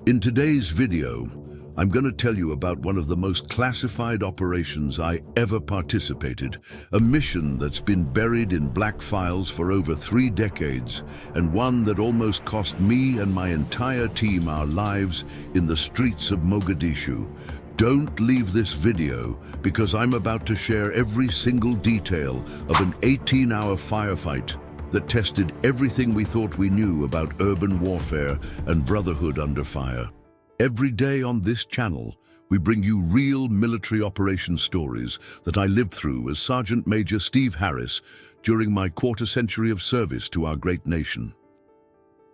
In today's video, I'm going to tell you about one of the most classified operations I ever participated, a mission that's been buried in black files for over 3 decades, and one that almost cost me and my entire team our lives in the streets of Mogadishu. Don't leave this video, because I'm about to share every single detail of an 18-hour firefight that tested everything we thought we knew about urban warfare and brotherhood under fire. Every day on this channel, we bring you real military operation stories that I lived through as Sergeant Major Steve Harris during my quarter-century of service to our great nation.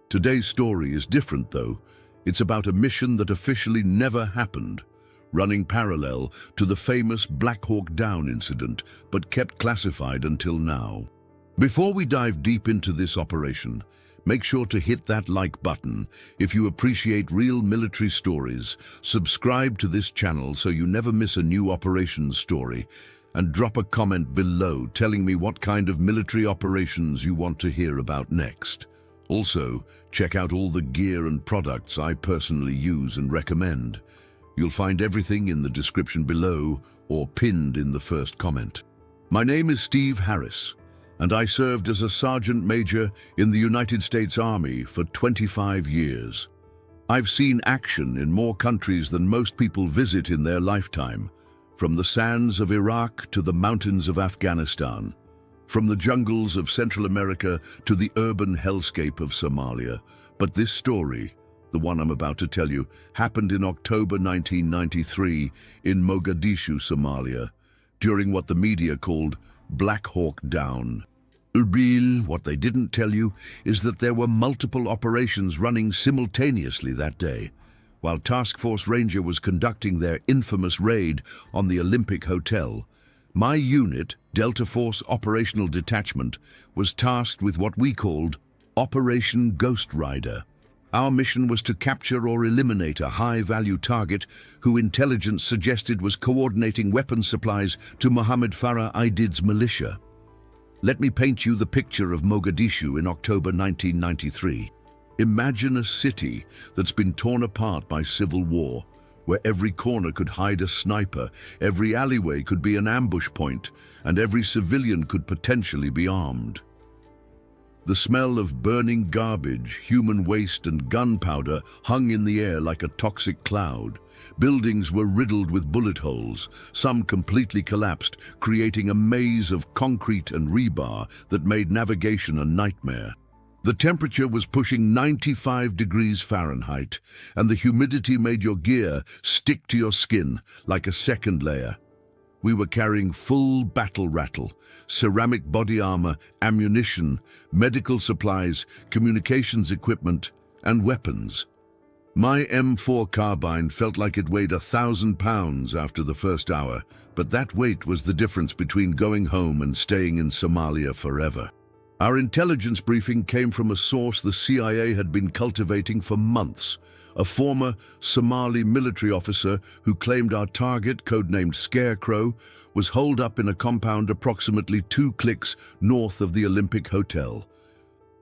Today's story is different, though. It's about a mission that officially never happened, running parallel to the famous Black Hawk Down incident, but kept classified until now. Before we dive deep into this operation, make sure to hit that like button if you appreciate real military stories, subscribe to this channel so you never miss a new operations story, and drop a comment below telling me what kind of military operations you want to hear about next. Also, check out all the gear and products I personally use and recommend. You'll find everything in the description below or pinned in the first comment. My name is Steve Harris, and I served as a Sergeant Major in the United States Army for 25 years. I've seen action in more countries than most people visit in their lifetime, from the sands of Iraq to the mountains of Afghanistan, from the jungles of Central America to the urban hellscape of Somalia. But this story, the one I'm about to tell you, happened in October 1993 in Mogadishu, Somalia, during what the media called Black Hawk Down. What they didn't tell you is that there were multiple operations running simultaneously that day. While Task Force Ranger was conducting their infamous raid on the Olympic Hotel, my unit, Delta Force Operational Detachment, was tasked with what we called Operation Ghost Rider. Our mission was to capture or eliminate a high-value target who intelligence suggested was coordinating weapons supplies to Mohammed Farah Aidid's militia. Let me paint you the picture of Mogadishu in October 1993. Imagine a city that's been torn apart by civil war, where every corner could hide a sniper, every alleyway could be an ambush point, and every civilian could potentially be armed. The smell of burning garbage, human waste, and gunpowder hung in the air like a toxic cloud. Buildings were riddled with bullet holes, some completely collapsed, creating a maze of concrete and rebar that made navigation a nightmare. The temperature was pushing 95 degrees Fahrenheit, and the humidity made your gear stick to your skin like a second layer. We were carrying full battle rattle, ceramic body armor, ammunition, medical supplies, communications equipment, and weapons. My M4 carbine felt like it weighed 1,000 pounds after the first hour, but that weight was the difference between going home and staying in Somalia forever. Our intelligence briefing came from a source the CIA had been cultivating for months, a former Somali military officer who claimed our target, codenamed Scarecrow, was holed up in a compound approximately 2 clicks north of the Olympic Hotel.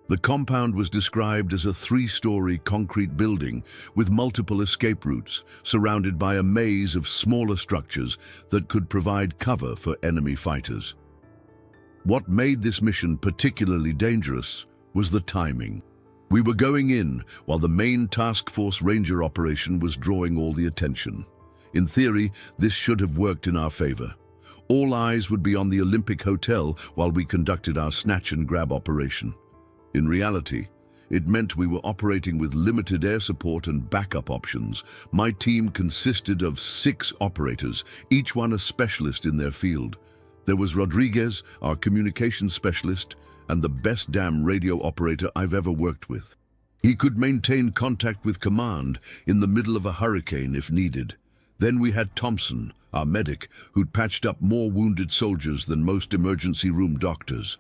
The compound was described as a 3-story concrete building with multiple escape routes, surrounded by a maze of smaller structures that could provide cover for enemy fighters. What made this mission particularly dangerous was the timing. We were going in while the main Task Force Ranger operation was drawing all the attention. In theory, this should have worked in our favor. All eyes would be on the Olympic Hotel while we conducted our snatch and grab operation. In reality, it meant we were operating with limited air support and backup options. My team consisted of 6 operators, each one a specialist in their field. There was Rodriguez, our communications specialist, and the best damn radio operator I've ever worked with. He could maintain contact with command in the middle of a hurricane if needed. Then we had Thompson, our medic, who'd patched up more wounded soldiers than most emergency room doctors.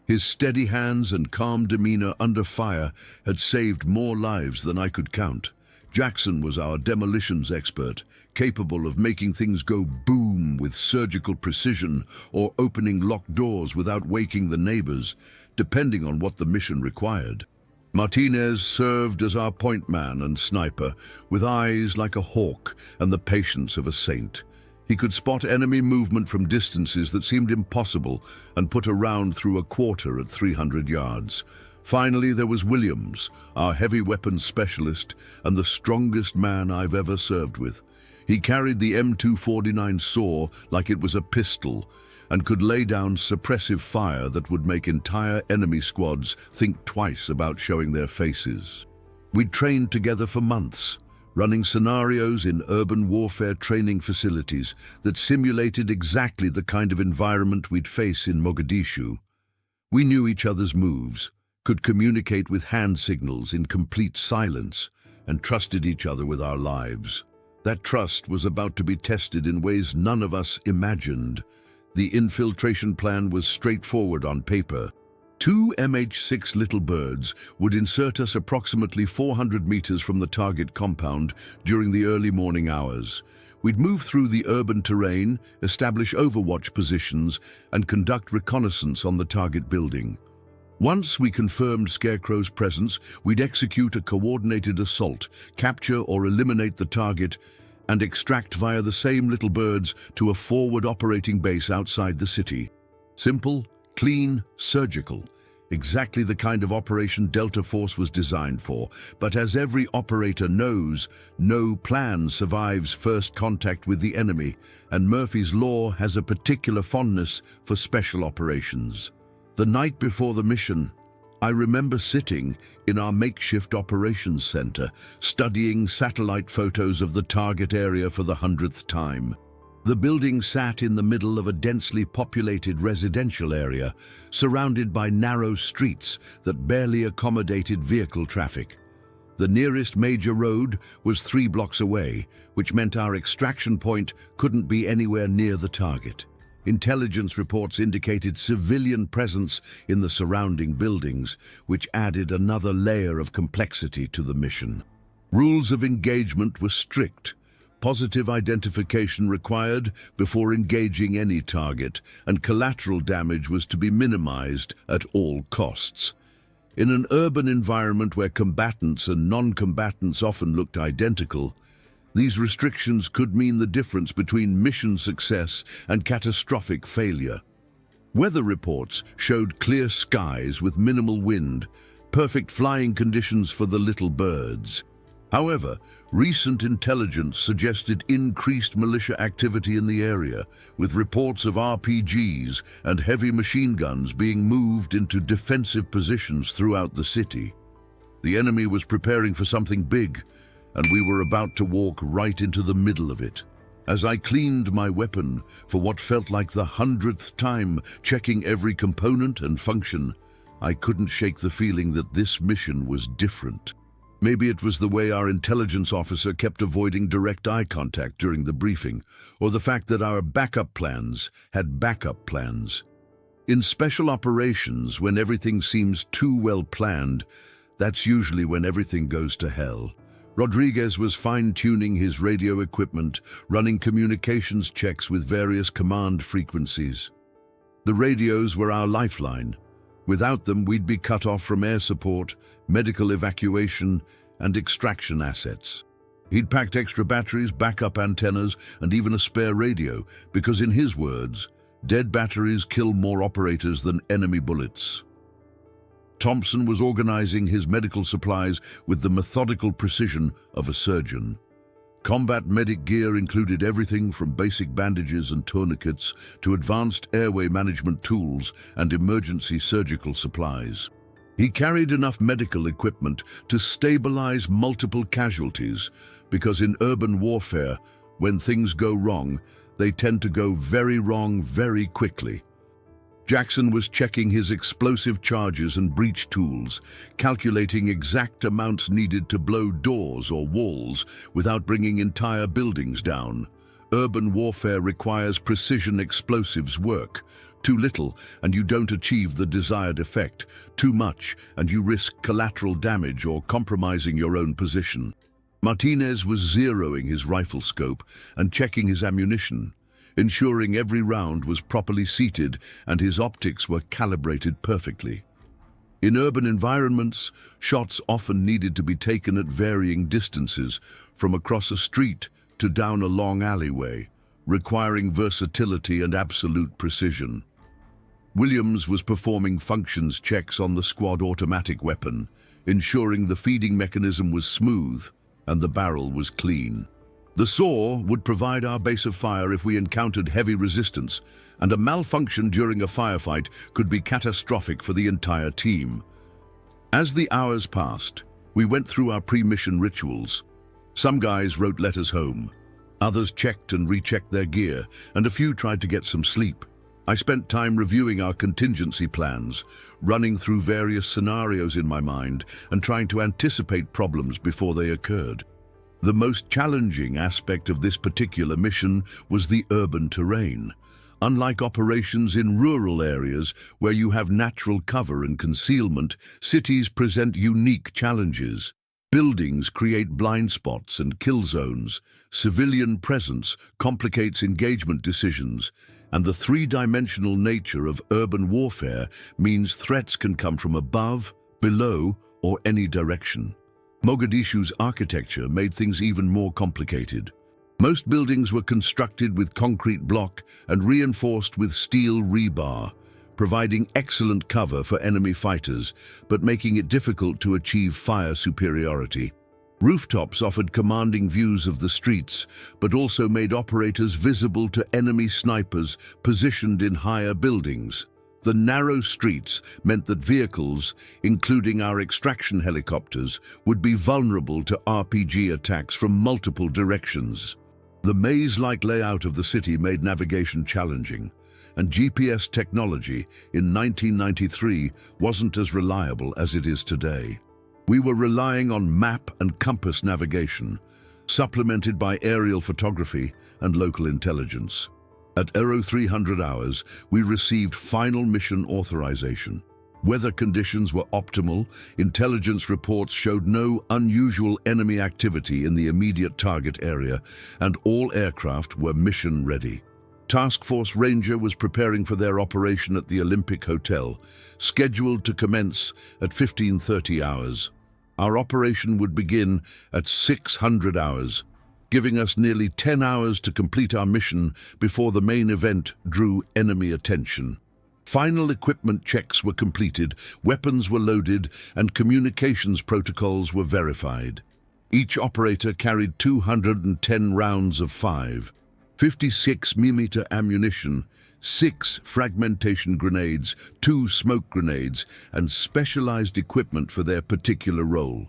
His steady hands and calm demeanor under fire had saved more lives than I could count. Jackson was our demolitions expert, capable of making things go boom with surgical precision or opening locked doors without waking the neighbors, depending on what the mission required. Martinez served as our point man and sniper, with eyes like a hawk and the patience of a saint. He could spot enemy movement from distances that seemed impossible and put a round through a quarter at 300 yards. Finally, there was Williams, our heavy weapons specialist and the strongest man I've ever served with. He carried the M249 saw like it was a pistol and could lay down suppressive fire that would make entire enemy squads think twice about showing their faces. We'd trained together for months, running scenarios in urban warfare training facilities that simulated exactly the kind of environment we'd face in Mogadishu. We knew each other's moves, could communicate with hand signals in complete silence, and trusted each other with our lives. That trust was about to be tested in ways none of us imagined. The infiltration plan was straightforward on paper. 2 MH6 little birds would insert us approximately 400 meters from the target compound during the early morning hours. We'd move through the urban terrain, establish overwatch positions, and conduct reconnaissance on the target building. Once we confirmed Scarecrow's presence, we'd execute a coordinated assault, capture or eliminate the target, and extract via the same little birds to a forward operating base outside the city. Simple, clean, surgical. Exactly the kind of operation Delta Force was designed for. But as every operator knows, no plan survives first contact with the enemy, and Murphy's Law has a particular fondness for special operations. The night before the mission, I remember sitting in our makeshift operations center, studying satellite photos of the target area for the 100th time. The building sat in the middle of a densely populated residential area, surrounded by narrow streets that barely accommodated vehicle traffic. The nearest major road was 3 blocks away, which meant our extraction point couldn't be anywhere near the target. Intelligence reports indicated civilian presence in the surrounding buildings, which added another layer of complexity to the mission. Rules of engagement were strict. Positive identification required before engaging any target, and collateral damage was to be minimized at all costs. In an urban environment where combatants and non-combatants often looked identical, these restrictions could mean the difference between mission success and catastrophic failure. Weather reports showed clear skies with minimal wind, perfect flying conditions for the little birds. However, recent intelligence suggested increased militia activity in the area, with reports of RPGs and heavy machine guns being moved into defensive positions throughout the city. The enemy was preparing for something big, and we were about to walk right into the middle of it. As I cleaned my weapon for what felt like the 100th time, checking every component and function, I couldn't shake the feeling that this mission was different. Maybe it was the way our intelligence officer kept avoiding direct eye contact during the briefing, or the fact that our backup plans had backup plans. In special operations, when everything seems too well planned, that's usually when everything goes to hell. Rodriguez was fine-tuning his radio equipment, running communications checks with various command frequencies. The radios were our lifeline. Without them, we'd be cut off from air support, medical evacuation, and extraction assets. He'd packed extra batteries, backup antennas, and even a spare radio, because in his words, dead batteries kill more operators than enemy bullets. Thompson was organizing his medical supplies with the methodical precision of a surgeon. Combat medic gear included everything from basic bandages and tourniquets to advanced airway management tools and emergency surgical supplies. He carried enough medical equipment to stabilize multiple casualties, because in urban warfare, when things go wrong, they tend to go very wrong very quickly. Jackson was checking his explosive charges and breach tools, calculating exact amounts needed to blow doors or walls without bringing entire buildings down. Urban warfare requires precision explosives work. Too little, and you don't achieve the desired effect. Too much, and you risk collateral damage or compromising your own position. Martinez was zeroing his rifle scope and checking his ammunition, ensuring every round was properly seated and his optics were calibrated perfectly. In urban environments, shots often needed to be taken at varying distances, from across a street to down a long alleyway, requiring versatility and absolute precision. Williams was performing functions checks on the squad automatic weapon, ensuring the feeding mechanism was smooth and the barrel was clean. The saw would provide our base of fire if we encountered heavy resistance, and a malfunction during a firefight could be catastrophic for the entire team. As the hours passed, we went through our pre-mission rituals. Some guys wrote letters home, others checked and rechecked their gear, and a few tried to get some sleep. I spent time reviewing our contingency plans, running through various scenarios in my mind and trying to anticipate problems before they occurred. The most challenging aspect of this particular mission was the urban terrain. Unlike operations in rural areas where you have natural cover and concealment, cities present unique challenges. Buildings create blind spots and kill zones, civilian presence complicates engagement decisions, and the three-dimensional nature of urban warfare means threats can come from above, below, or any direction. Mogadishu's architecture made things even more complicated. Most buildings were constructed with concrete block and reinforced with steel rebar, providing excellent cover for enemy fighters, but making it difficult to achieve fire superiority. Rooftops offered commanding views of the streets, but also made operators visible to enemy snipers positioned in higher buildings. The narrow streets meant that vehicles, including our extraction helicopters, would be vulnerable to RPG attacks from multiple directions. The maze-like layout of the city made navigation challenging, and GPS technology in 1993 wasn't as reliable as it is today. We were relying on map and compass navigation, supplemented by aerial photography and local intelligence. At 0300 hours, we received final mission authorization. Weather conditions were optimal, intelligence reports showed no unusual enemy activity in the immediate target area, and all aircraft were mission ready. Task Force Ranger was preparing for their operation at the Olympic Hotel, scheduled to commence at 1530 hours. Our operation would begin at 600 hours, giving us nearly 10 hours to complete our mission before the main event drew enemy attention. Final equipment checks were completed, weapons were loaded, and communications protocols were verified. Each operator carried 210 rounds of 56mm ammunition, 6 fragmentation grenades, 2 smoke grenades, and specialized equipment for their particular role.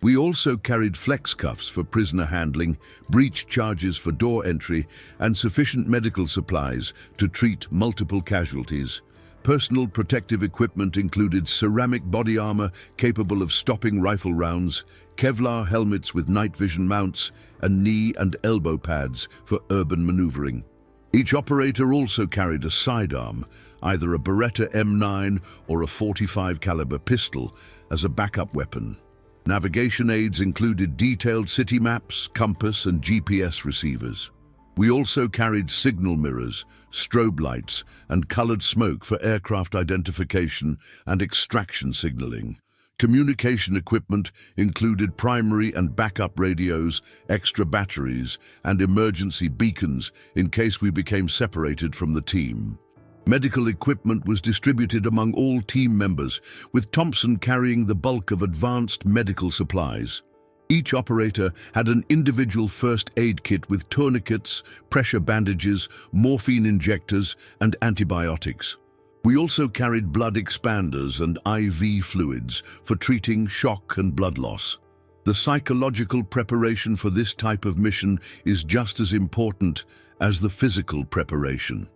We also carried flex cuffs for prisoner handling, breach charges for door entry, and sufficient medical supplies to treat multiple casualties. Personal protective equipment included ceramic body armor capable of stopping rifle rounds, Kevlar helmets with night vision mounts, and knee and elbow pads for urban maneuvering. Each operator also carried a sidearm, either a Beretta M9 or a .45 caliber pistol, as a backup weapon. Navigation aids included detailed city maps, compass, and GPS receivers. We also carried signal mirrors, strobe lights, and colored smoke for aircraft identification and extraction signaling. Communication equipment included primary and backup radios, extra batteries, and emergency beacons in case we became separated from the team. Medical equipment was distributed among all team members, with Thompson carrying the bulk of advanced medical supplies. Each operator had an individual first aid kit with tourniquets, pressure bandages, morphine injectors, and antibiotics. We also carried blood expanders and IV fluids for treating shock and blood loss. The psychological preparation for this type of mission is just as important as the physical preparation.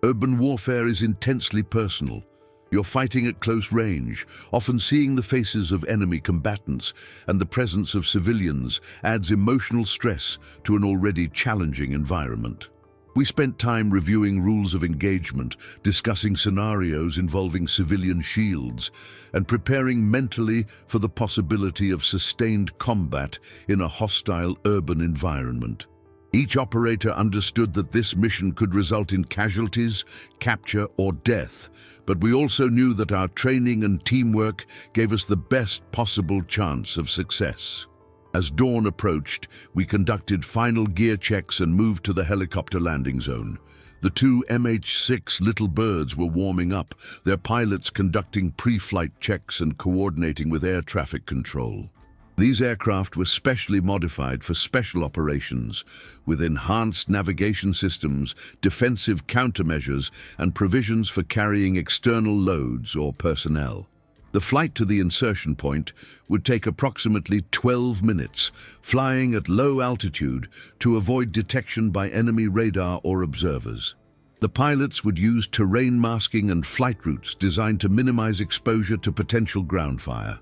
Urban warfare is intensely personal. You're fighting at close range, often seeing the faces of enemy combatants, and the presence of civilians adds emotional stress to an already challenging environment. We spent time reviewing rules of engagement, discussing scenarios involving civilian shields, and preparing mentally for the possibility of sustained combat in a hostile urban environment. Each operator understood that this mission could result in casualties, capture, or death, but we also knew that our training and teamwork gave us the best possible chance of success. As dawn approached, we conducted final gear checks and moved to the helicopter landing zone. The two MH-6 Little Birds were warming up, their pilots conducting pre-flight checks and coordinating with air traffic control. These aircraft were specially modified for special operations, with enhanced navigation systems, defensive countermeasures, and provisions for carrying external loads or personnel. The flight to the insertion point would take approximately 12 minutes, flying at low altitude to avoid detection by enemy radar or observers. The pilots would use terrain masking and flight routes designed to minimize exposure to potential ground fire.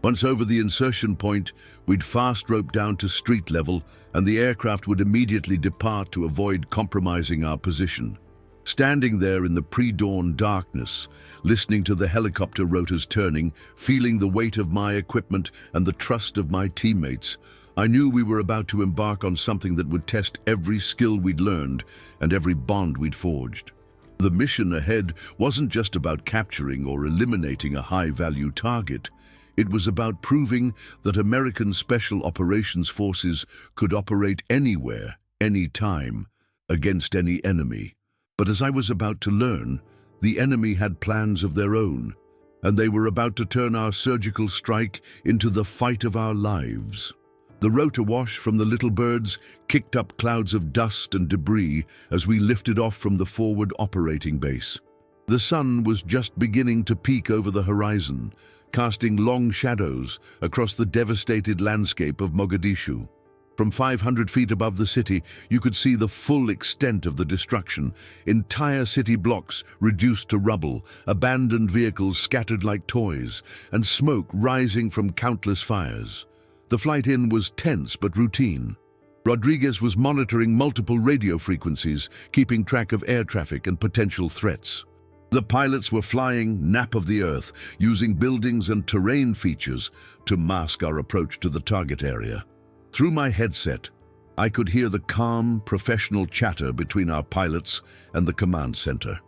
Once over the insertion point, we'd fast rope down to street level, and the aircraft would immediately depart to avoid compromising our position. Standing there in the pre-dawn darkness, listening to the helicopter rotors turning, feeling the weight of my equipment and the trust of my teammates, I knew we were about to embark on something that would test every skill we'd learned and every bond we'd forged. The mission ahead wasn't just about capturing or eliminating a high-value target. It was about proving that American Special Operations Forces could operate anywhere, anytime, against any enemy. But as I was about to learn, the enemy had plans of their own, and they were about to turn our surgical strike into the fight of our lives. The rotor wash from the Little Birds kicked up clouds of dust and debris as we lifted off from the forward operating base. The sun was just beginning to peek over the horizon, casting long shadows across the devastated landscape of Mogadishu. From 500 feet above the city, you could see the full extent of the destruction. Entire city blocks reduced to rubble, abandoned vehicles scattered like toys, and smoke rising from countless fires. The flight in was tense but routine. Rodriguez was monitoring multiple radio frequencies, keeping track of air traffic and potential threats. The pilots were flying nap of the earth, using buildings and terrain features to mask our approach to the target area. Through my headset, I could hear the calm, professional chatter between our pilots and the command center.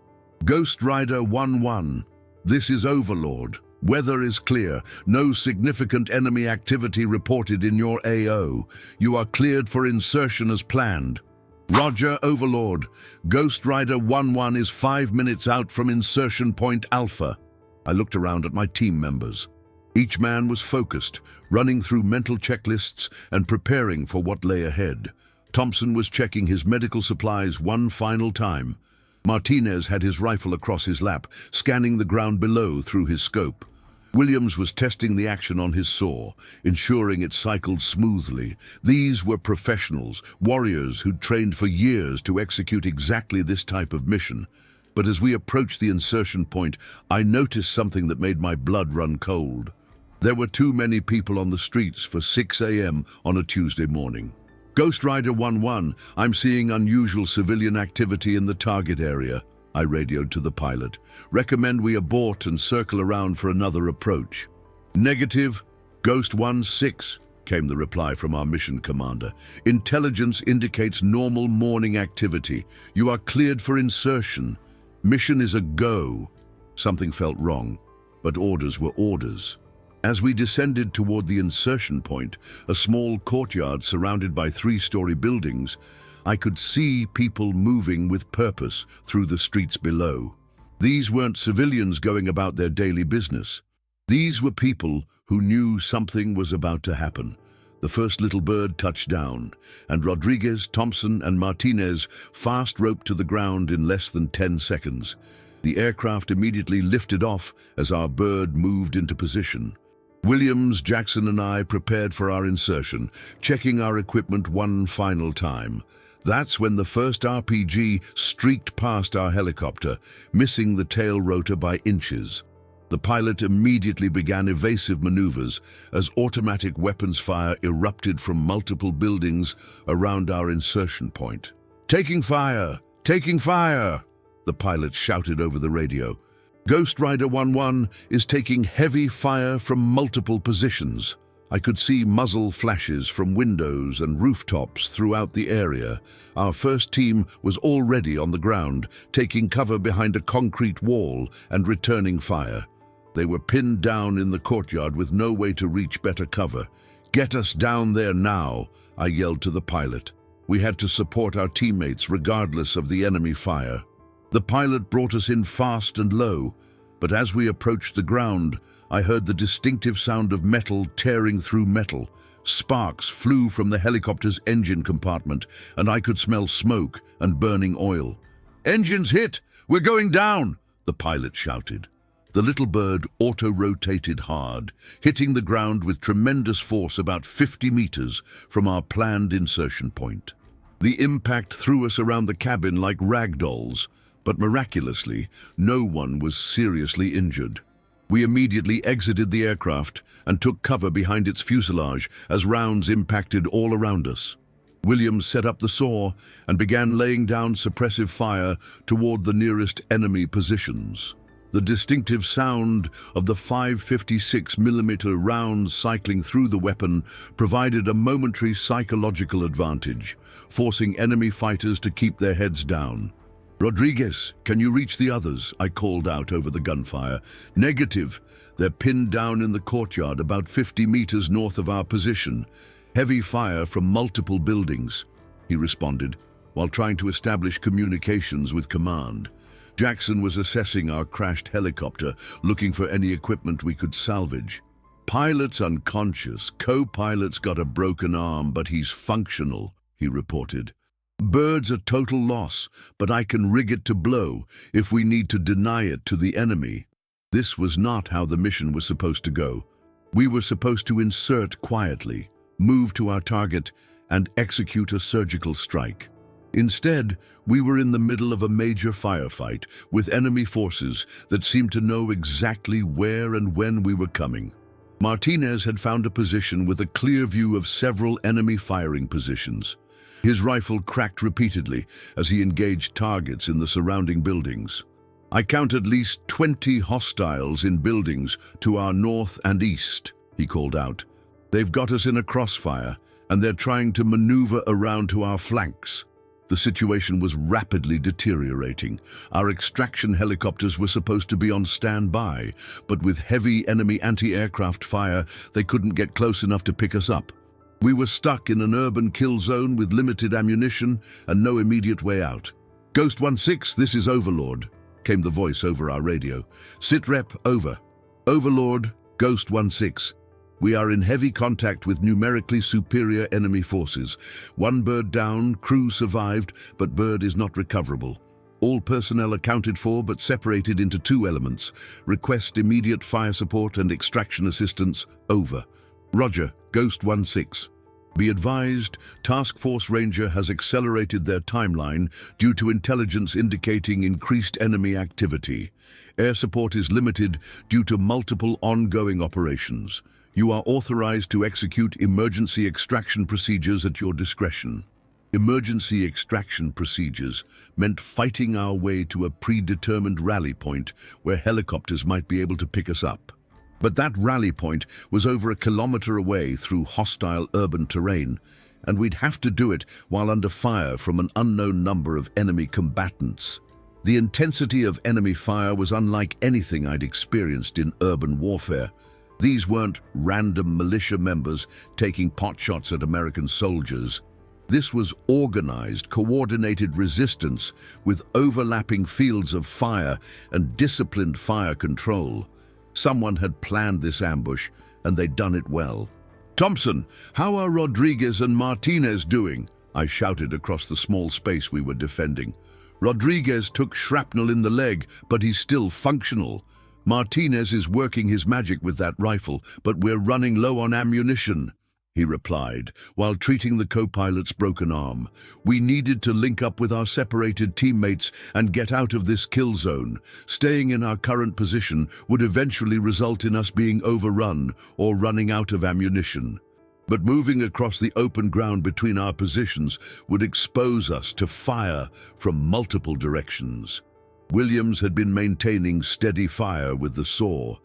Ghost Rider 1-1, this is Overlord. Weather is clear. No significant enemy activity reported in your AO. You are cleared for insertion as planned. Roger, Overlord. Ghost Rider 1-1 is 5 minutes out from insertion point Alpha. I looked around at my team members. Each man was focused, running through mental checklists and preparing for what lay ahead. Thompson was checking his medical supplies one final time. Martinez had his rifle across his lap, scanning the ground below through his scope. Williams was testing the action on his saw, ensuring it cycled smoothly. These were professionals, warriors who'd trained for years to execute exactly this type of mission. But as we approached the insertion point, I noticed something that made my blood run cold. There were too many people on the streets for 6 a.m. on a Tuesday morning. Ghost Rider 1-1, I'm seeing unusual civilian activity in the target area. I radioed to the pilot. Recommend we abort and circle around for another approach. Negative, Ghost 1-6, came the reply from our mission commander. Intelligence indicates normal morning activity. You are cleared for insertion. Mission is a go. Something felt wrong, but orders were orders. As we descended toward the insertion point, a small courtyard surrounded by 3-story buildings, I could see people moving with purpose through the streets below. These weren't civilians going about their daily business. These were people who knew something was about to happen. The first Little Bird touched down, and Rodriguez, Thompson, and Martinez fast roped to the ground in less than 10 seconds. The aircraft immediately lifted off as our bird moved into position. Williams, Jackson, and I prepared for our insertion, checking our equipment one final time. That's when the first RPG streaked past our helicopter, missing the tail rotor by inches. The pilot immediately began evasive maneuvers as automatic weapons fire erupted from multiple buildings around our insertion point. "Taking fire! Taking fire!" the pilot shouted over the radio. "Ghost Rider 1-1 is taking heavy fire from multiple positions." I could see muzzle flashes from windows and rooftops throughout the area. Our first team was already on the ground, taking cover behind a concrete wall and returning fire. They were pinned down in the courtyard with no way to reach better cover. "Get us down there now," I yelled to the pilot. We had to support our teammates regardless of the enemy fire. The pilot brought us in fast and low, but as we approached the ground, I heard the distinctive sound of metal tearing through metal. Sparks flew from the helicopter's engine compartment, and I could smell smoke and burning oil. "Engines hit! We're going down!" the pilot shouted. The little bird auto-rotated hard, hitting the ground with tremendous force about 50 meters from our planned insertion point. The impact threw us around the cabin like rag dolls, but miraculously, no one was seriously injured. We immediately exited the aircraft and took cover behind its fuselage as rounds impacted all around us. Williams set up the saw and began laying down suppressive fire toward the nearest enemy positions. The distinctive sound of the 5.56mm rounds cycling through the weapon provided a momentary psychological advantage, forcing enemy fighters to keep their heads down. "Rodriguez, can you reach the others?" I called out over the gunfire. "Negative. They're pinned down in the courtyard about 50 meters north of our position. Heavy fire from multiple buildings," he responded, while trying to establish communications with command. Jackson was assessing our crashed helicopter, looking for any equipment we could salvage. "Pilot's unconscious. Co-pilot's got a broken arm, but he's functional," he reported. "Bird's a total loss, but I can rig it to blow if we need to deny it to the enemy." This was not how the mission was supposed to go. We were supposed to insert quietly, move to our target, and execute a surgical strike. Instead, we were in the middle of a major firefight with enemy forces that seemed to know exactly where and when we were coming. Martinez had found a position with a clear view of several enemy firing positions. His rifle cracked repeatedly as he engaged targets in the surrounding buildings. "I count at least 20 hostiles in buildings to our north and east," he called out. "They've got us in a crossfire, and they're trying to maneuver around to our flanks." The situation was rapidly deteriorating. Our extraction helicopters were supposed to be on standby, but with heavy enemy anti-aircraft fire, they couldn't get close enough to pick us up. We were stuck in an urban kill zone with limited ammunition and no immediate way out. "Ghost 1-6, this is Overlord," came the voice over our radio. "Sitrep, over. Overlord, Ghost 1-6. We are in heavy contact with numerically superior enemy forces. One bird down, crew survived, but bird is not recoverable. All personnel accounted for but separated into two elements. Request immediate fire support and extraction assistance, over. Roger, Ghost 1-6. Be advised, Task Force Ranger has accelerated their timeline due to intelligence indicating increased enemy activity. Air support is limited due to multiple ongoing operations. You are authorized to execute emergency extraction procedures at your discretion. Emergency extraction procedures meant fighting our way to a predetermined rally point where helicopters might be able to pick us up. But that rally point was over a kilometer away through hostile urban terrain, and we'd have to do it while under fire from an unknown number of enemy combatants. The intensity of enemy fire was unlike anything I'd experienced in urban warfare. These weren't random militia members taking potshots at American soldiers. This was organized, coordinated resistance with overlapping fields of fire and disciplined fire control. Someone had planned this ambush, and they'd done it well. "Thompson, how are Rodriguez and Martinez doing?" I shouted across the small space we were defending. "Rodriguez took shrapnel in the leg, but he's still functional. Martinez is working his magic with that rifle, but we're running low on ammunition," he replied, while treating the co-pilot's broken arm. "We needed to link up with our separated teammates and get out of this kill zone. Staying in our current position would eventually result in us being overrun or running out of ammunition. But moving across the open ground between our positions would expose us to fire from multiple directions." Williams had been maintaining steady fire with the saw.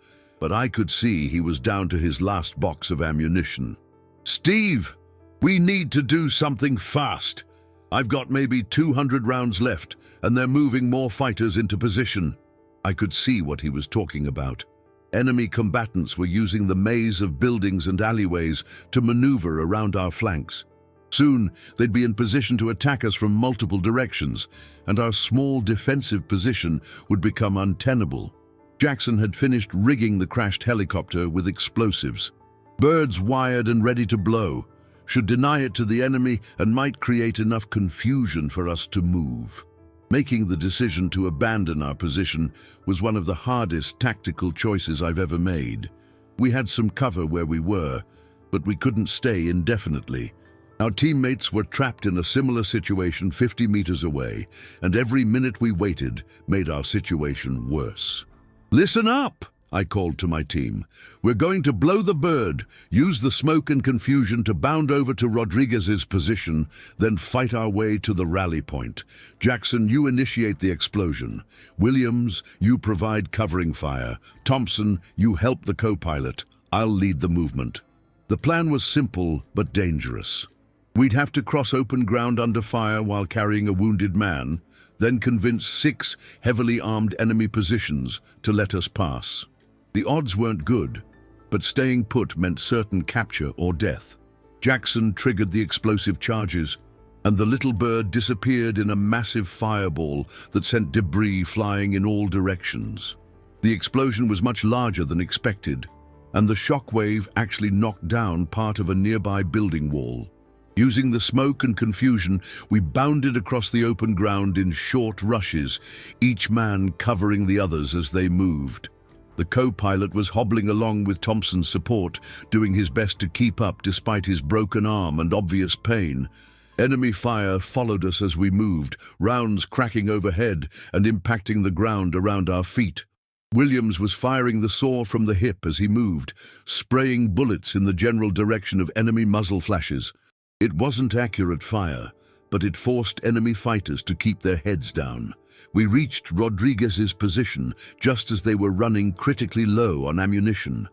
but I could see he was down to his last box of ammunition. "Steve, we need to do something fast. I've got maybe 200 rounds left, and they're moving more fighters into position." I could see what he was talking about. Enemy combatants were using the maze of buildings and alleyways to maneuver around our flanks. Soon, they'd be in position to attack us from multiple directions, and our small defensive position would become untenable. Jackson had finished rigging the crashed helicopter with explosives. Birds wired and ready to blow, should deny it to the enemy and might create enough confusion for us to move. Making the decision to abandon our position was one of the hardest tactical choices I've ever made. We had some cover where we were, but we couldn't stay indefinitely. Our teammates were trapped in a similar situation 50 meters away, and every minute we waited made our situation worse. "Listen up!" I called to my team. "We're going to blow the bird, use the smoke and confusion to bound over to Rodriguez's position, then fight our way to the rally point. Jackson, you initiate the explosion. Williams, you provide covering fire. Thompson, you help the co-pilot. I'll lead the movement." The plan was simple but dangerous. We'd have to cross open ground under fire while carrying a wounded man, then convince 6 heavily armed enemy positions to let us pass. The odds weren't good, but staying put meant certain capture or death. Jackson triggered the explosive charges, and the little bird disappeared in a massive fireball that sent debris flying in all directions. The explosion was much larger than expected, and the shockwave actually knocked down part of a nearby building wall. Using the smoke and confusion, we bounded across the open ground in short rushes, each man covering the others as they moved. The co-pilot was hobbling along with Thompson's support, doing his best to keep up despite his broken arm and obvious pain. Enemy fire followed us as we moved, rounds cracking overhead and impacting the ground around our feet. Williams was firing the saw from the hip as he moved, spraying bullets in the general direction of enemy muzzle flashes. It wasn't accurate fire, but it forced enemy fighters to keep their heads down. We reached Rodriguez's position just as they were running critically low on ammunition.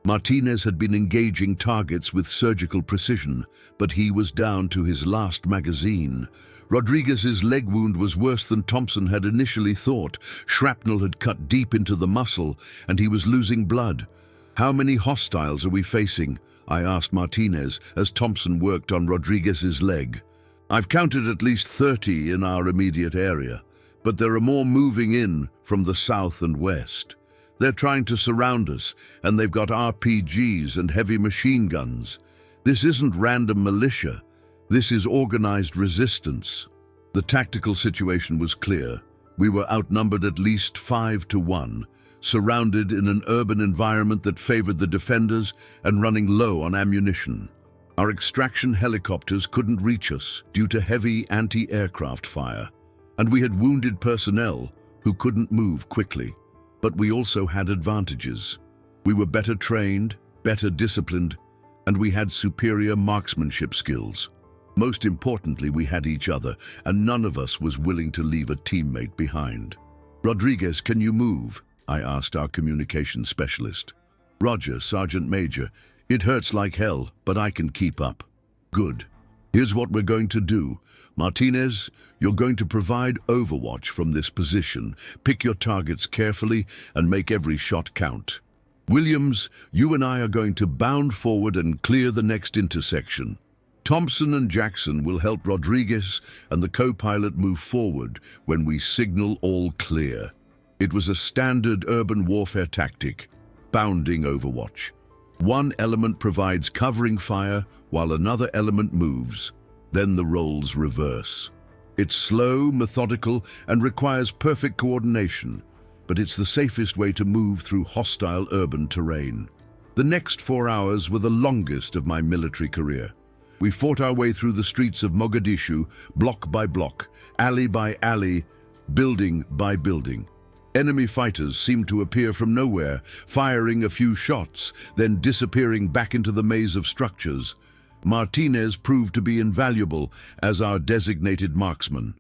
Martinez had been engaging targets with surgical precision, but he was down to his last magazine. Rodriguez's leg wound was worse than Thompson had initially thought. Shrapnel had cut deep into the muscle, and he was losing blood. "How many hostiles are we facing?" I asked Martinez as Thompson worked on Rodriguez's leg. "I've counted at least 30 in our immediate area, but there are more moving in from the south and west. They're trying to surround us, and they've got RPGs and heavy machine guns. This isn't random militia. This is organized resistance." The tactical situation was clear. We were outnumbered at least 5 to 1. Surrounded in an urban environment that favored the defenders and running low on ammunition. Our extraction helicopters couldn't reach us due to heavy anti-aircraft fire, and we had wounded personnel who couldn't move quickly. But we also had advantages. We were better trained, better disciplined, and we had superior marksmanship skills. Most importantly, we had each other, and none of us was willing to leave a teammate behind. "Rodriguez, can you move?" I asked our communications specialist. "Roger, Sergeant Major. It hurts like hell, but I can keep up." "Good. Here's what we're going to do. Martinez, you're going to provide overwatch from this position. Pick your targets carefully and make every shot count. Williams, you and I are going to bound forward and clear the next intersection. Thompson and Jackson will help Rodriguez and the co-pilot move forward when we signal all clear." It was a standard urban warfare tactic, bounding overwatch. One element provides covering fire while another element moves. Then the roles reverse. It's slow, methodical, and requires perfect coordination, but it's the safest way to move through hostile urban terrain. The next 4 hours were the longest of my military career. We fought our way through the streets of Mogadishu, block by block, alley by alley, building by building. Enemy fighters seemed to appear from nowhere, firing a few shots, then disappearing back into the maze of structures. Martinez proved to be invaluable as our designated marksman.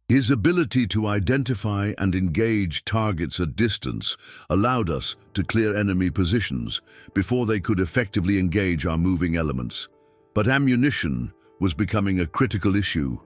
His ability to identify and engage targets at distance allowed us to clear enemy positions before they could effectively engage our moving elements. But ammunition was becoming a critical issue.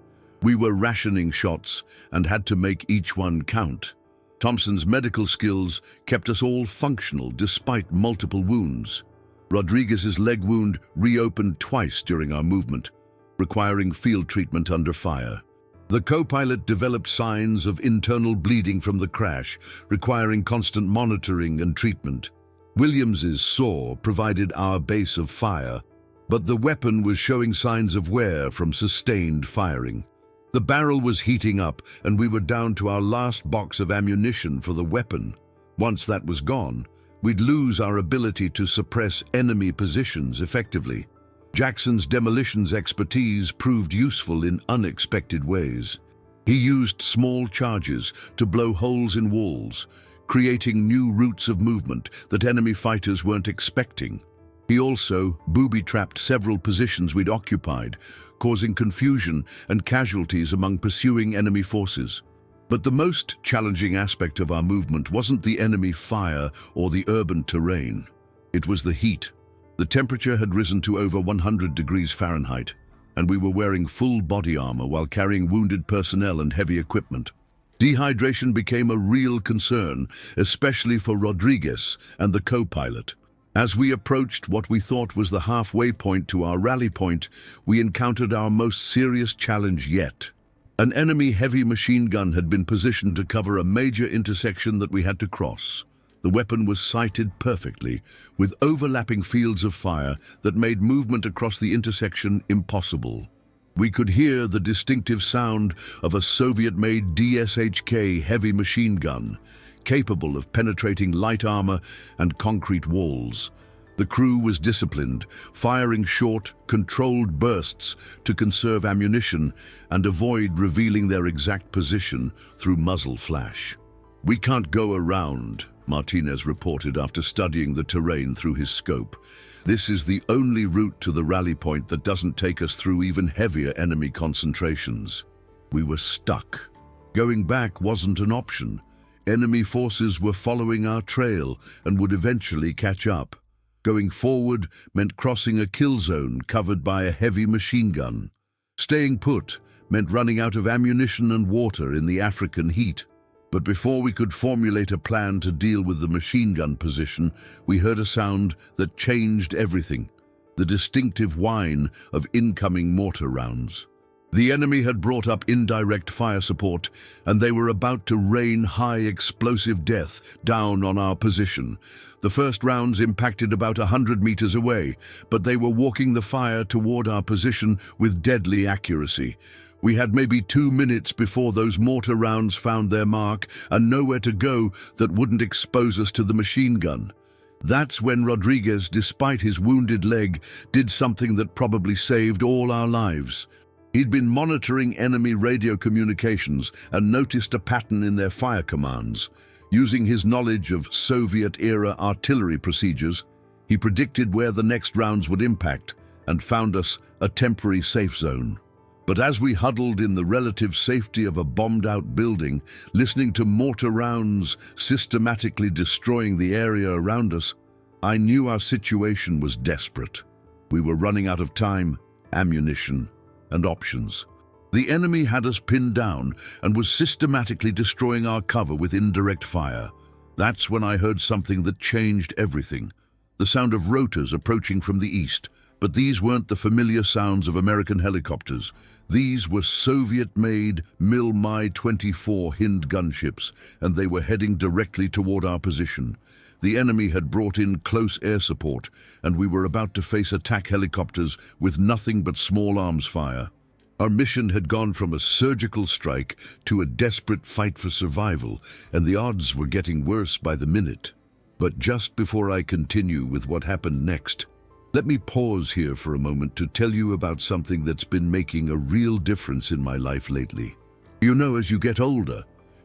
We were rationing shots and had to make each one count. Thompson's medical skills kept us all functional despite multiple wounds. Rodriguez's leg wound reopened twice during our movement, requiring field treatment under fire. The co-pilot developed signs of internal bleeding from the crash, requiring constant monitoring and treatment. Williams's saw provided our base of fire, but the weapon was showing signs of wear from sustained firing. The barrel was heating up, and we were down to our last box of ammunition for the weapon. Once that was gone, we'd lose our ability to suppress enemy positions effectively. Jackson's demolitions expertise proved useful in unexpected ways. He used small charges to blow holes in walls, creating new routes of movement that enemy fighters weren't expecting. He also booby-trapped several positions we'd occupied, causing confusion and casualties among pursuing enemy forces. But the most challenging aspect of our movement wasn't the enemy fire or the urban terrain. It was the heat. The temperature had risen to over 100 degrees Fahrenheit, and we were wearing full body armor while carrying wounded personnel and heavy equipment. Dehydration became a real concern, especially for Rodriguez and the co-pilot. As we approached what we thought was the halfway point to our rally point, we encountered our most serious challenge yet. An enemy heavy machine gun had been positioned to cover a major intersection that we had to cross. The weapon was sighted perfectly, with overlapping fields of fire that made movement across the intersection impossible. We could hear the distinctive sound of a Soviet-made DSHK heavy machine gun, capable of penetrating light armor and concrete walls. The crew was disciplined, firing short, controlled bursts to conserve ammunition and avoid revealing their exact position through muzzle flash. "We can't go around," Martinez reported after studying the terrain through his scope. "This is the only route to the rally point that doesn't take us through even heavier enemy concentrations." We were stuck. Going back wasn't an option. Enemy forces were following our trail and would eventually catch up. Going forward meant crossing a kill zone covered by a heavy machine gun. Staying put meant running out of ammunition and water in the African heat. But before we could formulate a plan to deal with the machine gun position, we heard a sound that changed everything: the distinctive whine of incoming mortar rounds. The enemy had brought up indirect fire support, and they were about to rain high explosive death down on our position. The first rounds impacted about 100 meters away, but they were walking the fire toward our position with deadly accuracy. We had maybe 2 minutes before those mortar rounds found their mark, and nowhere to go that wouldn't expose us to the machine gun. That's when Rodriguez, despite his wounded leg, did something that probably saved all our lives. He'd been monitoring enemy radio communications and noticed a pattern in their fire commands. Using his knowledge of Soviet-era artillery procedures, he predicted where the next rounds would impact and found us a temporary safe zone. But as we huddled in the relative safety of a bombed-out building, listening to mortar rounds systematically destroying the area around us, I knew our situation was desperate. We were running out of time, ammunition, and options. The enemy had us pinned down and was systematically destroying our cover with indirect fire. That's when I heard something that changed everything: the sound of rotors approaching from the east. But these weren't the familiar sounds of American helicopters. These were Soviet-made Mi-24 Hind gunships, and they were heading directly toward our position. The enemy had brought in close air support, and we were about to face attack helicopters with nothing but small arms fire. Our mission had gone from a surgical strike to a desperate fight for survival, and the odds were getting worse by the minute. But just before I continue with what happened next, let me pause here for a moment to tell you about something that's been making a real difference in my life lately. You know, as you get older,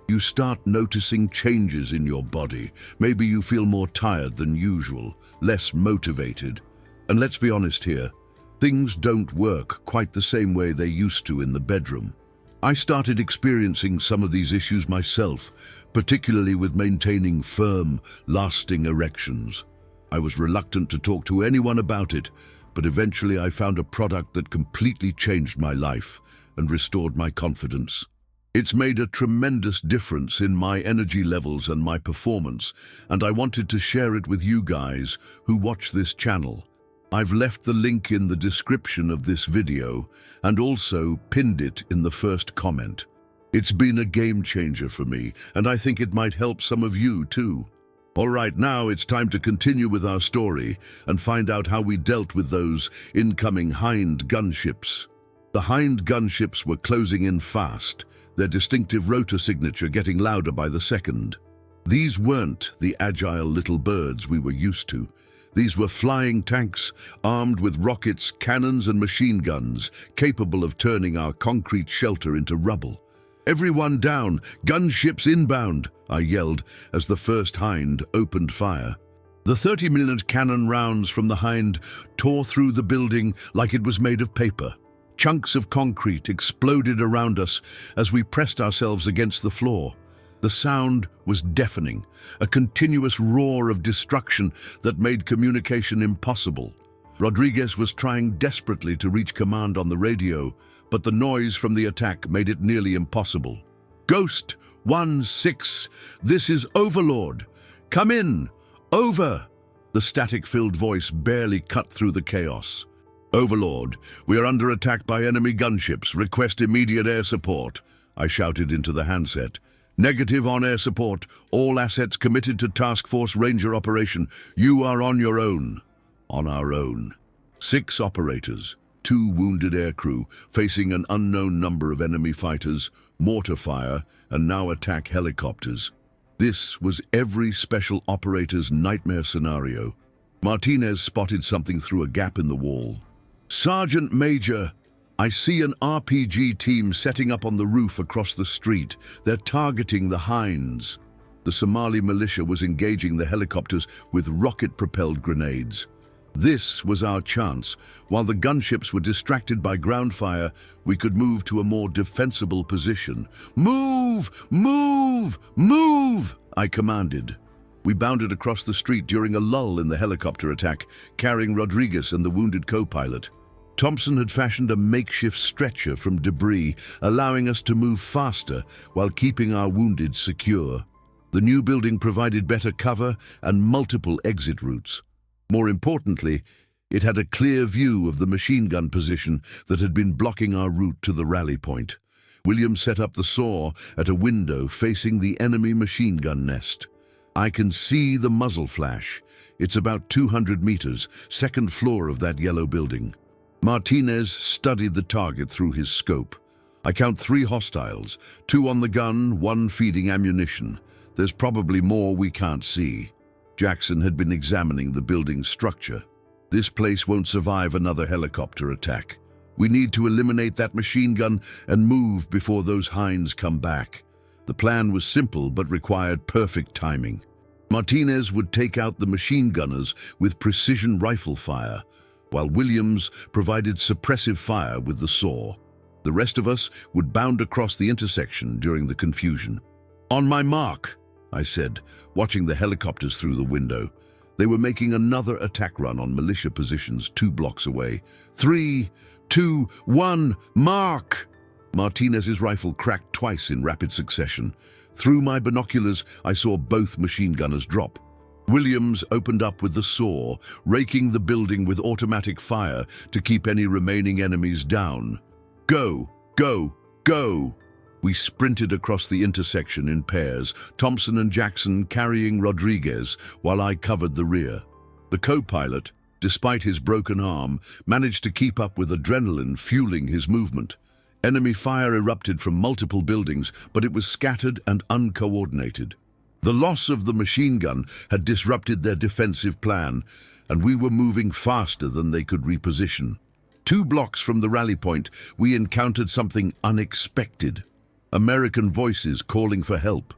you start noticing changes in your body. Maybe you feel more tired than usual, less motivated. And let's be honest here, things don't work quite the same way they used to in the bedroom. I started experiencing some of these issues myself, particularly with maintaining firm, lasting erections. I was reluctant to talk to anyone about it, but eventually I found a product that completely changed my life and restored my confidence. It's made a tremendous difference in my energy levels and my performance, and I wanted to share it with you guys who watch this channel. I've left the link in the description of this video and also pinned it in the first comment. It's been a game changer for me, and I think it might help some of you too. All right, now it's time to continue with our story and find out how we dealt with those incoming Hind gunships. The Hind gunships were closing in fast, their distinctive rotor signature getting louder by the second. These weren't the agile little birds we were used to. These were flying tanks, armed with rockets, cannons and machine guns, capable of turning our concrete shelter into rubble. "Everyone down! Gunships inbound!" I yelled as the first Hind opened fire. The 30-minute cannon rounds from the Hind tore through the building like it was made of paper. Chunks of concrete exploded around us as we pressed ourselves against the floor. The sound was deafening, a continuous roar of destruction that made communication impossible. Rodriguez was trying desperately to reach command on the radio, but the noise from the attack made it nearly impossible. "Ghost 1-6, this is Overlord. Come in! Over!" The static-filled voice barely cut through the chaos. "Overlord, we are under attack by enemy gunships. Request immediate air support," I shouted into the handset. "Negative on air support. All assets committed to Task Force Ranger operation. You are on your own." On our own. 6 operators, 2 wounded aircrew, facing an unknown number of enemy fighters, mortar fire, and now attack helicopters. This was every special operator's nightmare scenario. Martinez spotted something through a gap in the wall. "Sergeant Major, I see an RPG team setting up on the roof across the street. They're targeting the Hinds." The Somali militia was engaging the helicopters with rocket-propelled grenades. This was our chance. While the gunships were distracted by ground fire, we could move to a more defensible position. "Move! Move! Move!" I commanded. We bounded across the street during a lull in the helicopter attack, carrying Rodriguez and the wounded co-pilot. Thompson had fashioned a makeshift stretcher from debris, allowing us to move faster while keeping our wounded secure. The new building provided better cover and multiple exit routes. More importantly, it had a clear view of the machine gun position that had been blocking our route to the rally point. William set up the saw at a window facing the enemy machine gun nest. I can see the muzzle flash. It's about 200 meters, second floor of that yellow building. Martinez studied the target through his scope. I count 3 hostiles, 2 on the gun, 1 feeding ammunition. There's probably more we can't see. Jackson had been examining the building's structure. This place won't survive another helicopter attack. We need to eliminate that machine gun and move before those Hinds come back. The plan was simple but required perfect timing. Martinez would take out the machine gunners with precision rifle fire, while Williams provided suppressive fire with the saw. The rest of us would bound across the intersection during the confusion. "On my mark," I said, watching the helicopters through the window. They were making another attack run on militia positions 2 blocks away. 3, 2, 1, mark! Martinez's rifle cracked twice in rapid succession. Through my binoculars, I saw both machine gunners drop. Williams opened up with the saw, raking the building with automatic fire to keep any remaining enemies down. "Go! Go! Go!" We sprinted across the intersection in pairs, Thompson and Jackson carrying Rodriguez while I covered the rear. The co-pilot, despite his broken arm, managed to keep up with adrenaline fueling his movement. Enemy fire erupted from multiple buildings, but it was scattered and uncoordinated. The loss of the machine gun had disrupted their defensive plan, and we were moving faster than they could reposition. 2 blocks from the rally point, we encountered something unexpected. American voices calling for help.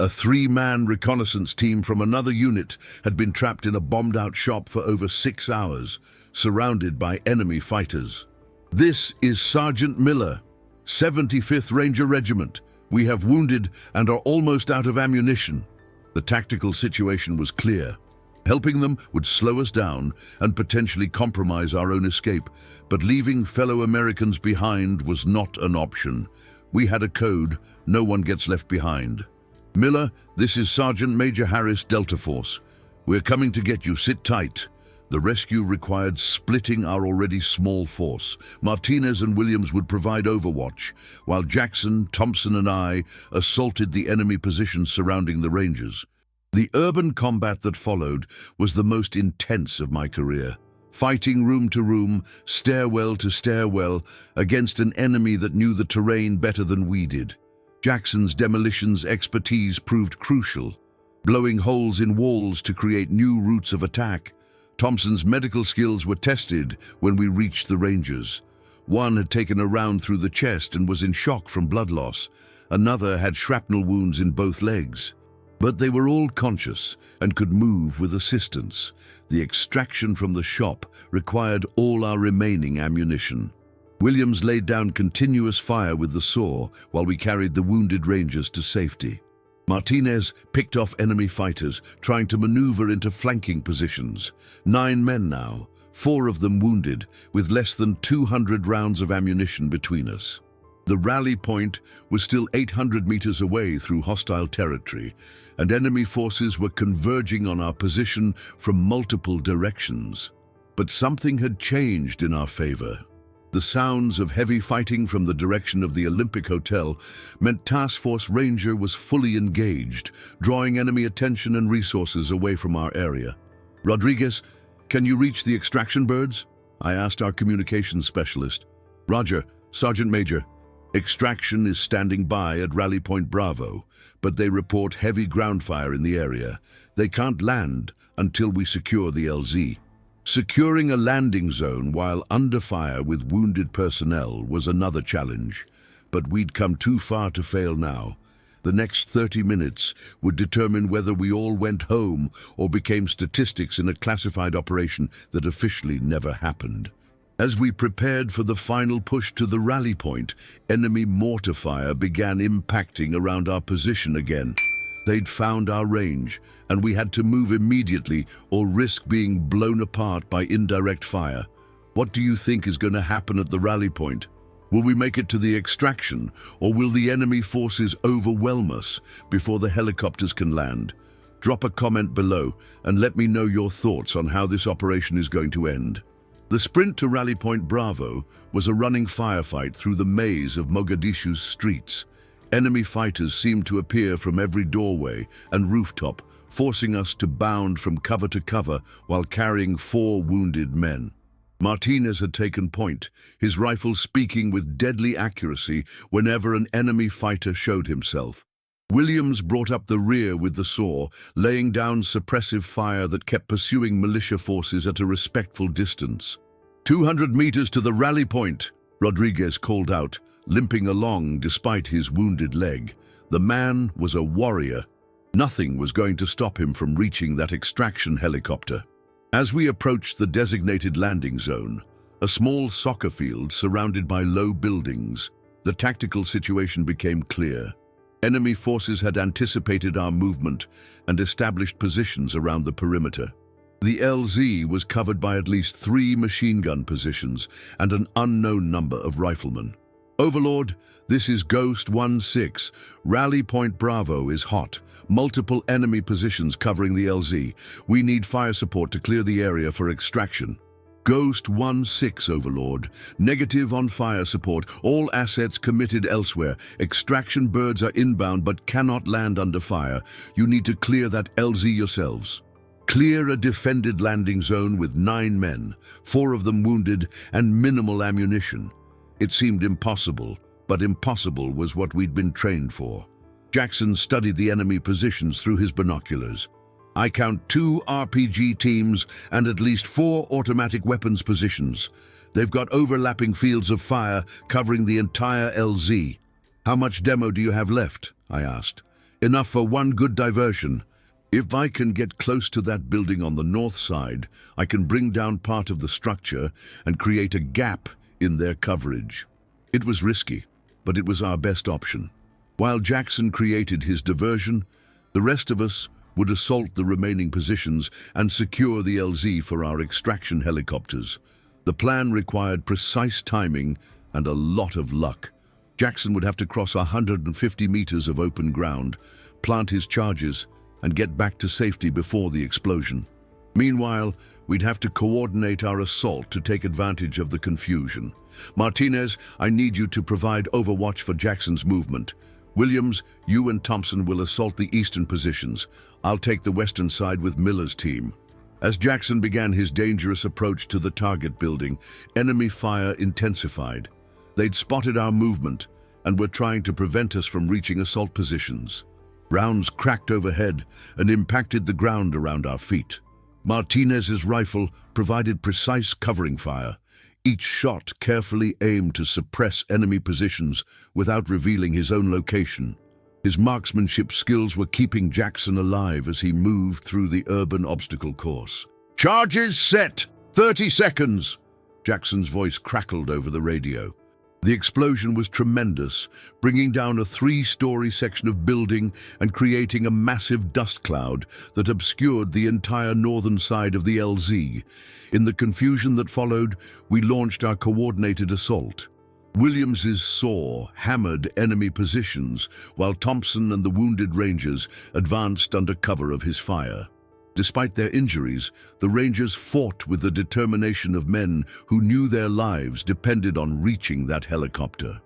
A 3-man reconnaissance team from another unit had been trapped in a bombed-out shop for over 6 hours, surrounded by enemy fighters. "This is Sergeant Miller. 75th Ranger Regiment. We have wounded and are almost out of ammunition. The tactical situation was clear. Helping them would slow us down and potentially compromise our own escape, but leaving fellow Americans behind was not an option. We had a code: no one gets left behind. Miller, this is Sergeant Major Harris, Delta Force. We're coming to get you. Sit tight. The rescue required splitting our already small force. Martinez and Williams would provide overwatch, while Jackson, Thompson, and I assaulted the enemy positions surrounding the Rangers. The urban combat that followed was the most intense of my career. Fighting room to room, stairwell to stairwell, against an enemy that knew the terrain better than we did. Jackson's demolitions expertise proved crucial, blowing holes in walls to create new routes of attack. Thompson's medical skills were tested when we reached the Rangers. One had taken a round through the chest and was in shock from blood loss. Another had shrapnel wounds in both legs. But they were all conscious and could move with assistance. The extraction from the shop required all our remaining ammunition. Williams laid down continuous fire with the saw while we carried the wounded Rangers to safety. Martinez picked off enemy fighters, trying to maneuver into flanking positions. 9 men now, 4 of them wounded, with less than 200 rounds of ammunition between us. The rally point was still 800 meters away through hostile territory, and enemy forces were converging on our position from multiple directions. But something had changed in our favor. The sounds of heavy fighting from the direction of the Olympic Hotel meant Task Force Ranger was fully engaged, drawing enemy attention and resources away from our area. Rodriguez, can you reach the extraction birds? I asked our communications specialist. Roger, Sergeant Major. Extraction is standing by at Rally Point Bravo, but they report heavy ground fire in the area. They can't land until we secure the LZ. Securing a landing zone while under fire with wounded personnel was another challenge, but we'd come too far to fail now. The next 30 minutes would determine whether we all went home or became statistics in a classified operation that officially never happened. As we prepared for the final push to the rally point, enemy mortar fire began impacting around our position again. They'd found our range, and we had to move immediately or risk being blown apart by indirect fire. What do you think is going to happen at the rally point? Will we make it to the extraction, or will the enemy forces overwhelm us before the helicopters can land? Drop a comment below and let me know your thoughts on how this operation is going to end. The sprint to Rally Point Bravo was a running firefight through the maze of Mogadishu's streets. Enemy fighters seemed to appear from every doorway and rooftop, forcing us to bound from cover to cover while carrying 4 wounded men. Martinez had taken point, his rifle speaking with deadly accuracy whenever an enemy fighter showed himself. Williams brought up the rear with the saw, laying down suppressive fire that kept pursuing militia forces at a respectful distance. 200 meters to the rally point, Rodriguez called out, limping along despite his wounded leg. The man was a warrior. Nothing was going to stop him from reaching that extraction helicopter. As we approached the designated landing zone, a small soccer field surrounded by low buildings, the tactical situation became clear. Enemy forces had anticipated our movement and established positions around the perimeter. The LZ was covered by at least 3 machine gun positions and an unknown number of riflemen. Overlord, this is Ghost 1-6. Rally Point Bravo is hot. Multiple enemy positions covering the LZ. We need fire support to clear the area for extraction. Ghost 1-6, Overlord. Negative on fire support. All assets committed elsewhere. Extraction birds are inbound but cannot land under fire. You need to clear that LZ yourselves. Clear a defended landing zone with 9 men, 4 of them wounded, and minimal ammunition. It seemed impossible, but impossible was what we'd been trained for. Jackson studied the enemy positions through his binoculars. I count 2 RPG teams and at least 4 automatic weapons positions. They've got overlapping fields of fire covering the entire LZ. How much demo do you have left? I asked. Enough for 1 good diversion. If I can get close to that building on the north side, I can bring down part of the structure and create a gap in their coverage. It was risky, but it was our best option. While Jackson created his diversion, the rest of us would assault the remaining positions and secure the LZ for our extraction helicopters. The plan required precise timing and a lot of luck. Jackson would have to cross 150 meters of open ground, plant his charges, and get back to safety before the explosion. Meanwhile, we'd have to coordinate our assault to take advantage of the confusion. Martinez, I need you to provide overwatch for Jackson's movement. Williams, you and Thompson will assault the eastern positions. I'll take the western side with Miller's team. As Jackson began his dangerous approach to the target building, enemy fire intensified. They'd spotted our movement and were trying to prevent us from reaching assault positions. Rounds cracked overhead and impacted the ground around our feet. Martinez's rifle provided precise covering fire, each shot carefully aimed to suppress enemy positions without revealing his own location. His marksmanship skills were keeping Jackson alive as he moved through the urban obstacle course. "Charges set! 30 seconds!" Jackson's voice crackled over the radio. The explosion was tremendous, bringing down a 3-story section of building and creating a massive dust cloud that obscured the entire northern side of the LZ. In the confusion that followed, we launched our coordinated assault. Williams's saw hammered enemy positions, while Thompson and the wounded Rangers advanced under cover of his fire. Despite their injuries, the Rangers fought with the determination of men who knew their lives depended on reaching that helicopter.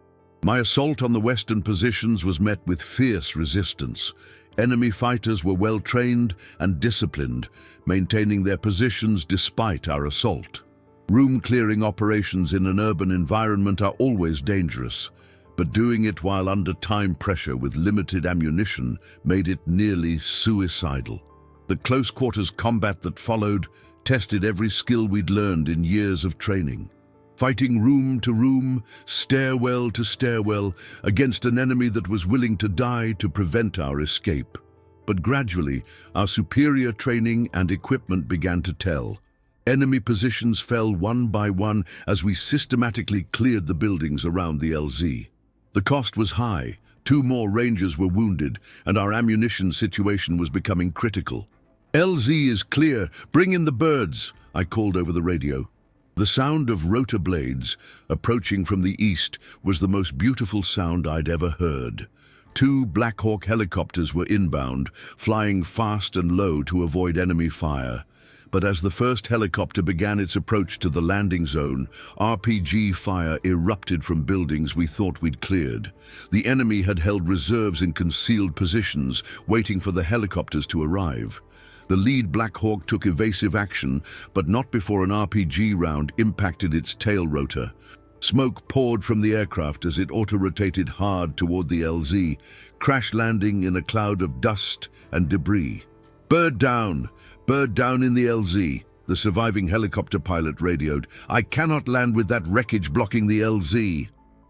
My assault on the western positions was met with fierce resistance. Enemy fighters were well trained and disciplined, maintaining their positions despite our assault. Room-clearing operations in an urban environment are always dangerous, but doing it while under time pressure with limited ammunition made it nearly suicidal. The close-quarters combat that followed tested every skill we'd learned in years of training. Fighting room to room, stairwell to stairwell, against an enemy that was willing to die to prevent our escape. But gradually, our superior training and equipment began to tell. Enemy positions fell one by one as we systematically cleared the buildings around the LZ. The cost was high. 2 more Rangers were wounded, and our ammunition situation was becoming critical. "LZ is clear. Bring in the birds," I called over the radio. The sound of rotor blades approaching from the east was the most beautiful sound I'd ever heard. 2 Black Hawk helicopters were inbound, flying fast and low to avoid enemy fire. But as the first helicopter began its approach to the landing zone, RPG fire erupted from buildings we thought we'd cleared. The enemy had held reserves in concealed positions, waiting for the helicopters to arrive. The lead Black Hawk took evasive action, but not before an RPG round impacted its tail rotor. Smoke poured from the aircraft as it auto-rotated hard toward the LZ, crash landing in a cloud of dust and debris. "Bird down! Bird down in the LZ," the surviving helicopter pilot radioed. "I cannot land with that wreckage blocking the LZ."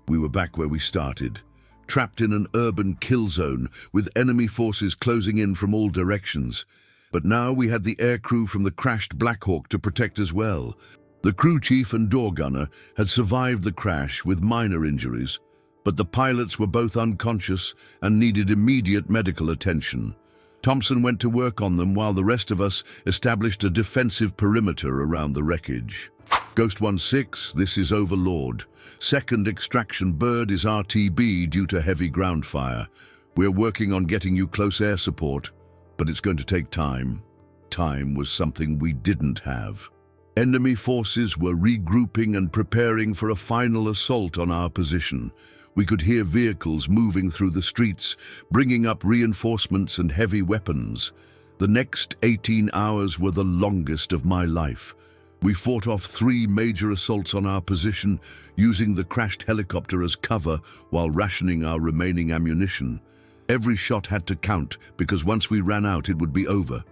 We were back where we started, trapped in an urban kill zone with enemy forces closing in from all directions. But now we had the aircrew from the crashed Black Hawk to protect as well. The crew chief and door gunner had survived the crash with minor injuries, but the pilots were both unconscious and needed immediate medical attention. Thompson went to work on them while the rest of us established a defensive perimeter around the wreckage. Ghost 1-6, this is Overlord. Second extraction bird is RTB due to heavy ground fire. We're working on getting you close air support, but it's going to take time. Time was something we didn't have. Enemy forces were regrouping and preparing for a final assault on our position. We could hear vehicles moving through the streets, bringing up reinforcements and heavy weapons. The next 18 hours were the longest of my life. We fought off 3 major assaults on our position, using the crashed helicopter as cover while rationing our remaining ammunition. Every shot had to count, because once we ran out, it would be over.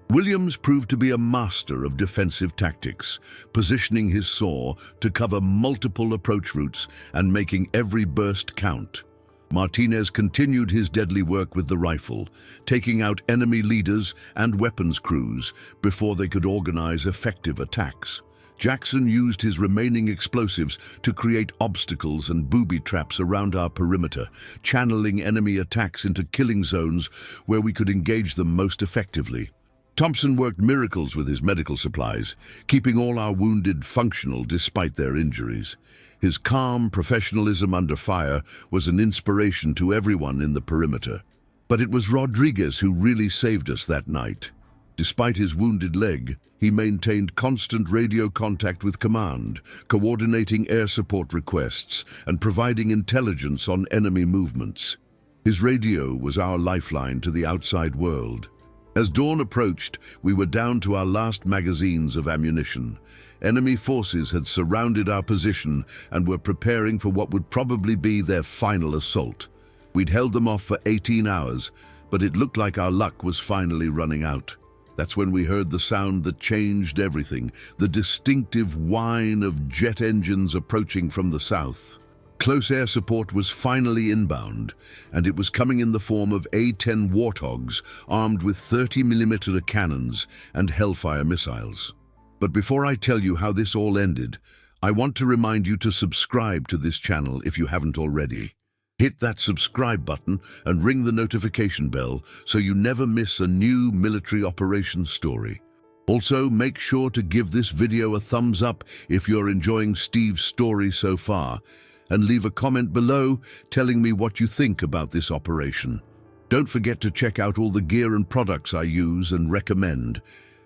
Williams proved to be a master of defensive tactics, positioning his saw to cover multiple approach routes and making every burst count. Martinez continued his deadly work with the rifle, taking out enemy leaders and weapons crews before they could organize effective attacks. Jackson used his remaining explosives to create obstacles and booby traps around our perimeter, channeling enemy attacks into killing zones where we could engage them most effectively. Thompson worked miracles with his medical supplies, keeping all our wounded functional despite their injuries. His calm professionalism under fire was an inspiration to everyone in the perimeter. But it was Rodriguez who really saved us that night. Despite his wounded leg, he maintained constant radio contact with command, coordinating air support requests and providing intelligence on enemy movements. His radio was our lifeline to the outside world. As dawn approached, we were down to our last magazines of ammunition. Enemy forces had surrounded our position and were preparing for what would probably be their final assault. We'd held them off for 18 hours, but it looked like our luck was finally running out. That's when we heard the sound that changed everything, the distinctive whine of jet engines approaching from the south. Close air support was finally inbound, and it was coming in the form of A-10 Warthogs armed with 30mm cannons and Hellfire missiles. But before I tell you how this all ended, I want to remind you to subscribe to this channel if you haven't already. Hit that subscribe button and ring the notification bell so you never miss a new military operations story. Also, make sure to give this video a thumbs up if you're enjoying Steve's story so far, and leave a comment below telling me what you think about this operation. Don't forget to check out all the gear and products I use and recommend.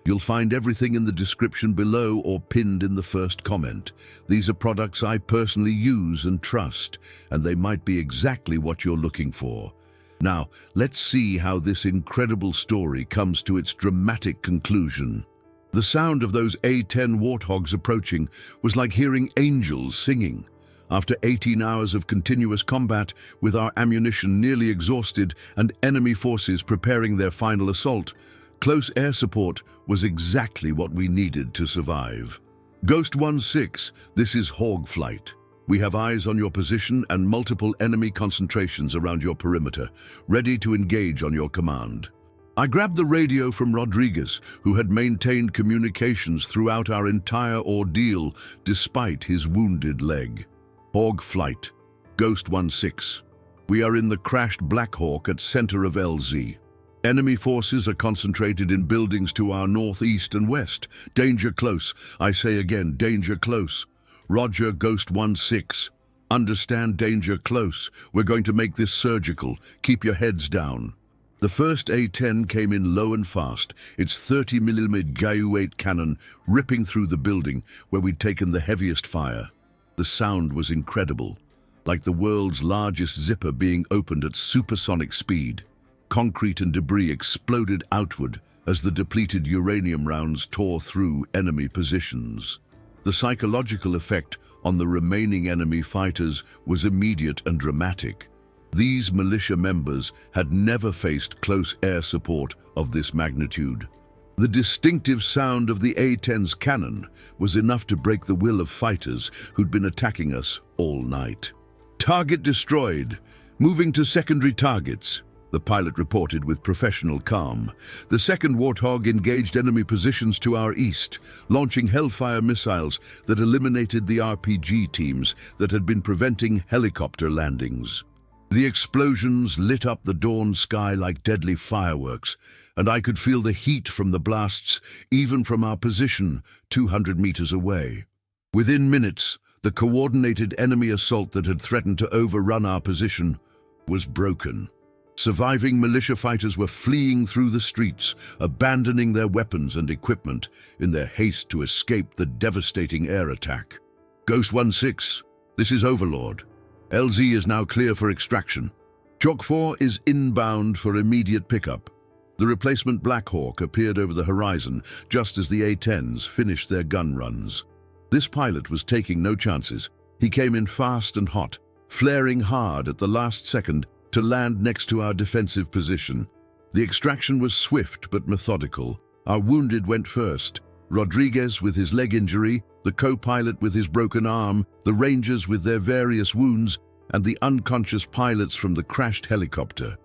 You'll find everything in the description below or pinned in the first comment. These are products I personally use and trust, and they might be exactly what you're looking for. Now, let's see how this incredible story comes to its dramatic conclusion. The sound of those A-10 Warthogs approaching was like hearing angels singing. After 18 hours of continuous combat, with our ammunition nearly exhausted and enemy forces preparing their final assault, close air support was exactly what we needed to survive. Ghost 1-6, this is Hog Flight. We have eyes on your position and multiple enemy concentrations around your perimeter, ready to engage on your command. I grabbed the radio from Rodriguez, who had maintained communications throughout our entire ordeal despite his wounded leg. Hog Flight, Ghost 1-6. We are in the crashed Black Hawk at center of LZ. Enemy forces are concentrated in buildings to our northeast and west. Danger close. I say again, danger close. Roger, Ghost 1-6. Understand, danger close. We're going to make this surgical. Keep your heads down. The first A-10 came in low and fast, its 30mm Gaiu-8 cannon ripping through the building where we'd taken the heaviest fire. The sound was incredible, like the world's largest zipper being opened at supersonic speed. Concrete and debris exploded outward as the depleted uranium rounds tore through enemy positions. The psychological effect on the remaining enemy fighters was immediate and dramatic. These militia members had never faced close air support of this magnitude. The distinctive sound of the A-10's cannon was enough to break the will of fighters who'd been attacking us all night. Target destroyed. Moving to secondary targets, the pilot reported with professional calm. The second Warthog engaged enemy positions to our east, launching Hellfire missiles that eliminated the RPG teams that had been preventing helicopter landings. The explosions lit up the dawn sky like deadly fireworks, and I could feel the heat from the blasts even from our position 200 meters away. Within minutes, the coordinated enemy assault that had threatened to overrun our position was broken. Surviving militia fighters were fleeing through the streets, abandoning their weapons and equipment in their haste to escape the devastating air attack. Ghost 1-6, this is Overlord. LZ is now clear for extraction. Chalk 4 is inbound for immediate pickup. The replacement Black Hawk appeared over the horizon just as the A-10s finished their gun runs. This pilot was taking no chances. He came in fast and hot, flaring hard at the last second to land next to our defensive position. The extraction was swift but methodical. Our wounded went first. Rodriguez with his leg injury, the co-pilot with his broken arm, the Rangers with their various wounds, and the unconscious pilots from the crashed helicopter.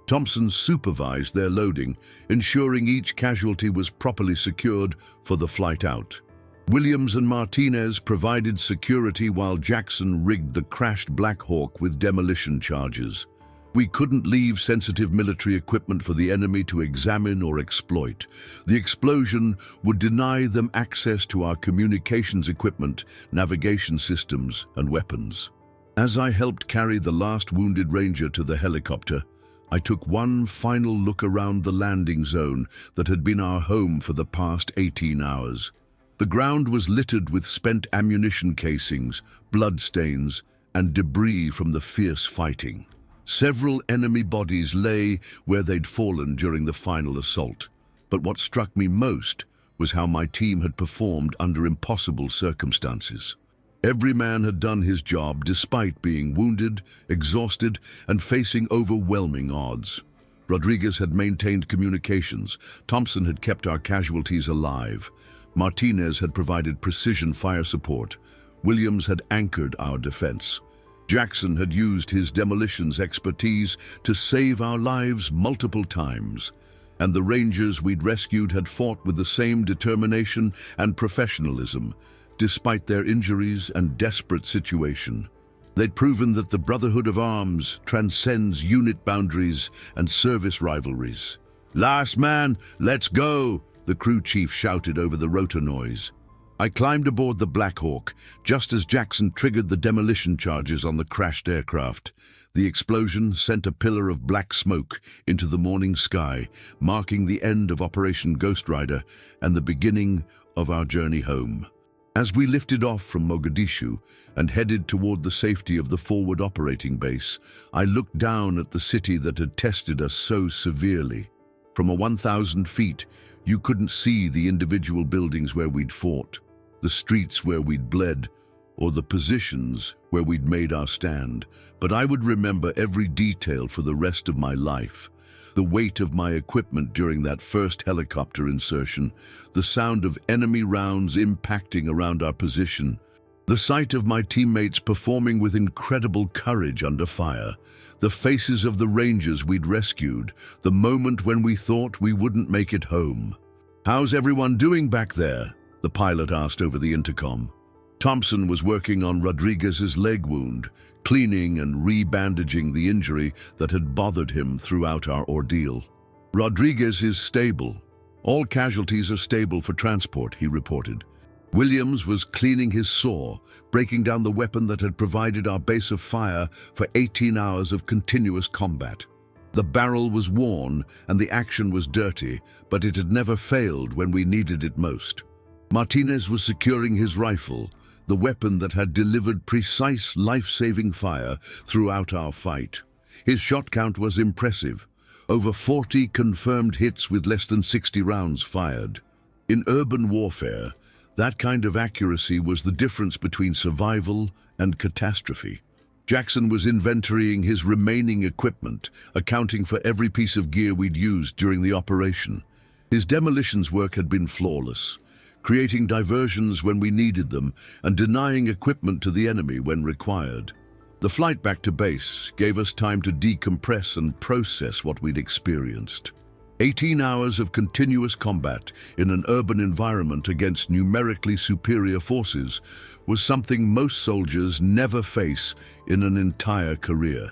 Thompson supervised their loading, ensuring each casualty was properly secured for the flight out. Williams and Martinez provided security while Jackson rigged the crashed Black Hawk with demolition charges. We couldn't leave sensitive military equipment for the enemy to examine or exploit. The explosion would deny them access to our communications equipment, navigation systems, and weapons. As I helped carry the last wounded ranger to the helicopter, I took one final look around the landing zone that had been our home for the past 18 hours. The ground was littered with spent ammunition casings, bloodstains, and debris from the fierce fighting. Several enemy bodies lay where they'd fallen during the final assault. But what struck me most was how my team had performed under impossible circumstances. Every man had done his job despite being wounded, exhausted, and facing overwhelming odds. Rodriguez had maintained communications. Thompson had kept our casualties alive. Martinez had provided precision fire support. Williams had anchored our defense. Jackson had used his demolitions expertise to save our lives multiple times. And the Rangers we'd rescued had fought with the same determination and professionalism, despite their injuries and desperate situation. They'd proven that the Brotherhood of Arms transcends unit boundaries and service rivalries. "Last man, let's go!" the crew chief shouted over the rotor noise. I climbed aboard the Black Hawk just as Jackson triggered the demolition charges on the crashed aircraft. The explosion sent a pillar of black smoke into the morning sky, marking the end of Operation Ghost Rider and the beginning of our journey home. As we lifted off from Mogadishu and headed toward the safety of the forward operating base, I looked down at the city that had tested us so severely. From 1,000 feet, you couldn't see the individual buildings where we'd fought, the streets where we'd bled, or the positions where we'd made our stand, but I would remember every detail for the rest of my life. The weight of my equipment during that first helicopter insertion, the sound of enemy rounds impacting around our position, the sight of my teammates performing with incredible courage under fire, the faces of the Rangers we'd rescued, the moment when we thought we wouldn't make it home. "How's everyone doing back there?" the pilot asked over the intercom. Thompson was working on Rodriguez's leg wound, cleaning and re-bandaging the injury that had bothered him throughout our ordeal. "Rodriguez is stable. All casualties are stable for transport," he reported. Williams was cleaning his saw, breaking down the weapon that had provided our base of fire for 18 hours of continuous combat. The barrel was worn and the action was dirty, but it had never failed when we needed it most. Martinez was securing his rifle, the weapon that had delivered precise life-saving fire throughout our fight. His shot count was impressive, over 40 confirmed hits with less than 60 rounds fired. In urban warfare, that kind of accuracy was the difference between survival and catastrophe. Jackson was inventorying his remaining equipment, accounting for every piece of gear we'd used during the operation. His demolitions work had been flawless, creating diversions when we needed them and denying equipment to the enemy when required. The flight back to base gave us time to decompress and process what we'd experienced. 18 hours of continuous combat in an urban environment against numerically superior forces was something most soldiers never face in an entire career.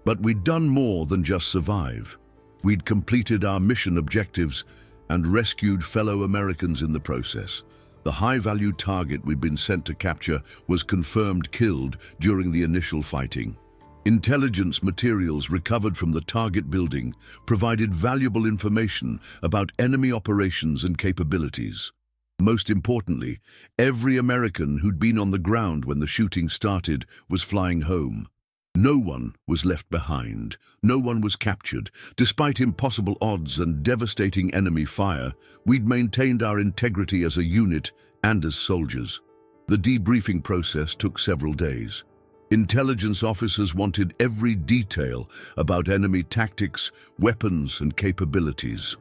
But we'd done more than just survive. We'd completed our mission objectives and rescued fellow Americans in the process. The high-value target we'd been sent to capture was confirmed killed during the initial fighting. Intelligence materials recovered from the target building provided valuable information about enemy operations and capabilities. Most importantly, every American who'd been on the ground when the shooting started was flying home. No one was left behind. No one was captured. Despite impossible odds and devastating enemy fire, we'd maintained our integrity as a unit and as soldiers. The debriefing process took several days. Intelligence officers wanted every detail about enemy tactics, weapons, and capabilities.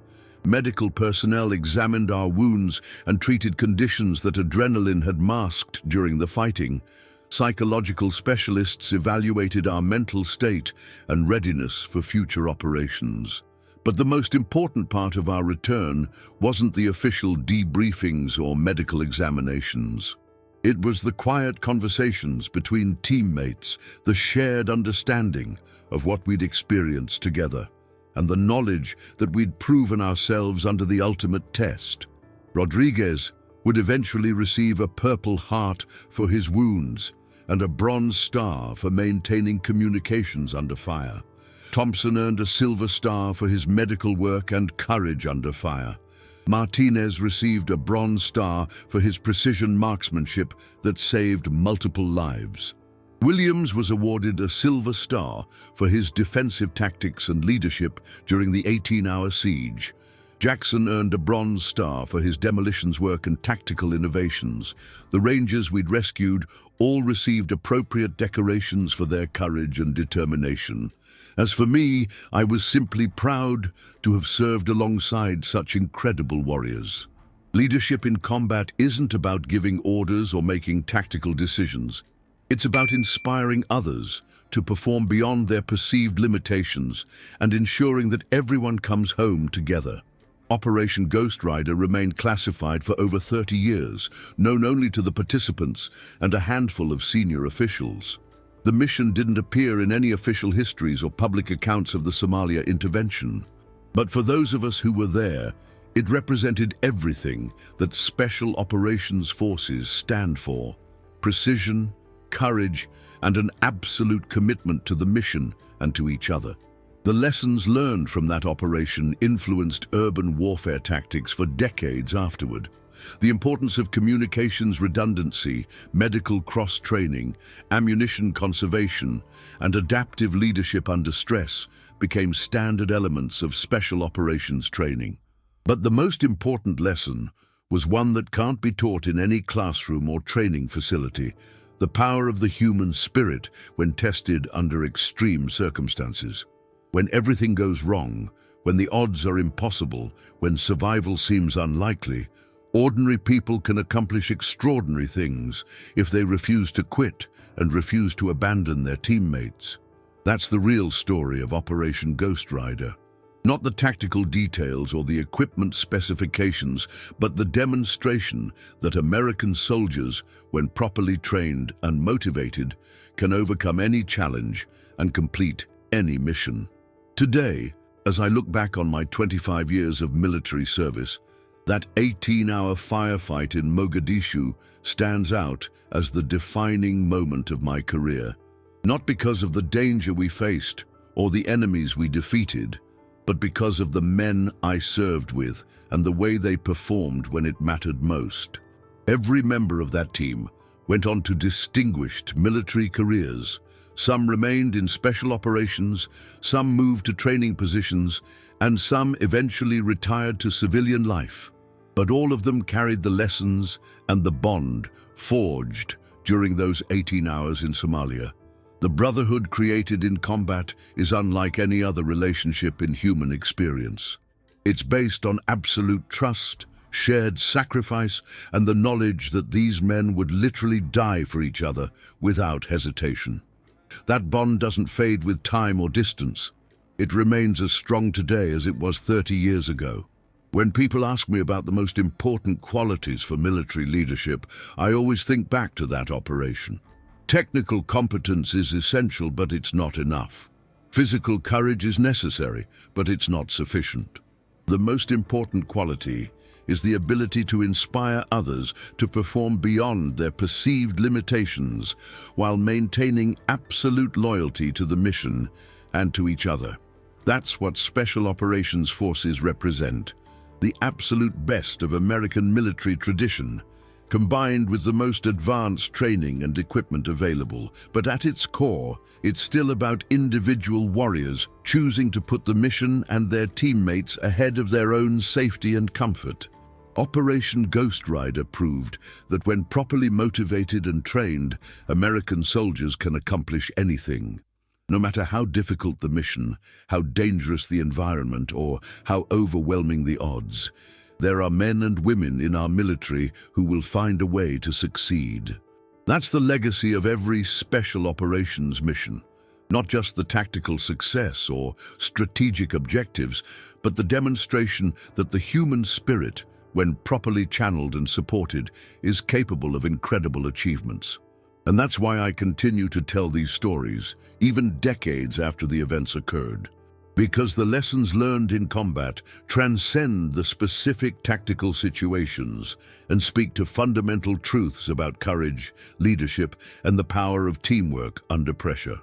Medical personnel examined our wounds and treated conditions that adrenaline had masked during the fighting. Psychological specialists evaluated our mental state and readiness for future operations. But the most important part of our return wasn't the official debriefings or medical examinations. It was the quiet conversations between teammates, the shared understanding of what we'd experienced together, and the knowledge that we'd proven ourselves under the ultimate test. Rodriguez would eventually receive a Purple Heart for his wounds and a Bronze Star for maintaining communications under fire. Thompson earned a Silver Star for his medical work and courage under fire. Martinez received a Bronze Star for his precision marksmanship that saved multiple lives. Williams was awarded a Silver Star for his defensive tactics and leadership during the 18-hour siege. Jackson earned a Bronze Star for his demolitions work and tactical innovations. The Rangers we'd rescued all received appropriate decorations for their courage and determination. As for me, I was simply proud to have served alongside such incredible warriors. Leadership in combat isn't about giving orders or making tactical decisions. It's about inspiring others to perform beyond their perceived limitations and ensuring that everyone comes home together. Operation Ghost Rider remained classified for over 30 years, known only to the participants and a handful of senior officials. The mission didn't appear in any official histories or public accounts of the Somalia intervention. But for those of us who were there, it represented everything that Special Operations Forces stand for: precision, courage, and an absolute commitment to the mission and to each other. The lessons learned from that operation influenced urban warfare tactics for decades afterward. The importance of communications redundancy, medical cross-training, ammunition conservation, and adaptive leadership under stress became standard elements of special operations training. But the most important lesson was one that can't be taught in any classroom or training facility: the power of the human spirit when tested under extreme circumstances. When everything goes wrong, when the odds are impossible, when survival seems unlikely, ordinary people can accomplish extraordinary things if they refuse to quit and refuse to abandon their teammates. That's the real story of Operation Ghost Rider. Not the tactical details or the equipment specifications, but the demonstration that American soldiers, when properly trained and motivated, can overcome any challenge and complete any mission. Today, as I look back on my 25 years of military service, that 18-hour firefight in Mogadishu stands out as the defining moment of my career. Not because of the danger we faced or the enemies we defeated, but because of the men I served with and the way they performed when it mattered most. Every member of that team went on to distinguished military careers. Some remained in special operations, some moved to training positions, and some eventually retired to civilian life. But all of them carried the lessons and the bond forged during those 18 hours in Somalia. The brotherhood created in combat is unlike any other relationship in human experience. It's based on absolute trust, shared sacrifice, and the knowledge that these men would literally die for each other without hesitation. That bond doesn't fade with time or distance. It remains as strong today as it was 30 years ago. When people ask me about the most important qualities for military leadership, I always think back to that operation. Technical competence is essential, but it's not enough. Physical courage is necessary, but it's not sufficient. The most important quality is the ability to inspire others to perform beyond their perceived limitations while maintaining absolute loyalty to the mission and to each other. That's what Special Operations Forces represent, the absolute best of American military tradition, combined with the most advanced training and equipment available. But at its core, it's still about individual warriors choosing to put the mission and their teammates ahead of their own safety and comfort. Operation Ghost Rider proved that when properly motivated and trained, American soldiers can accomplish anything. No matter how difficult the mission, how dangerous the environment, or how overwhelming the odds, there are men and women in our military who will find a way to succeed. That's the legacy of every special operations mission. Not just the tactical success or strategic objectives, but the demonstration that the human spirit, when properly channeled and supported, is capable of incredible achievements. And that's why I continue to tell these stories, even decades after the events occurred. Because the lessons learned in combat transcend the specific tactical situations and speak to fundamental truths about courage, leadership, and the power of teamwork under pressure.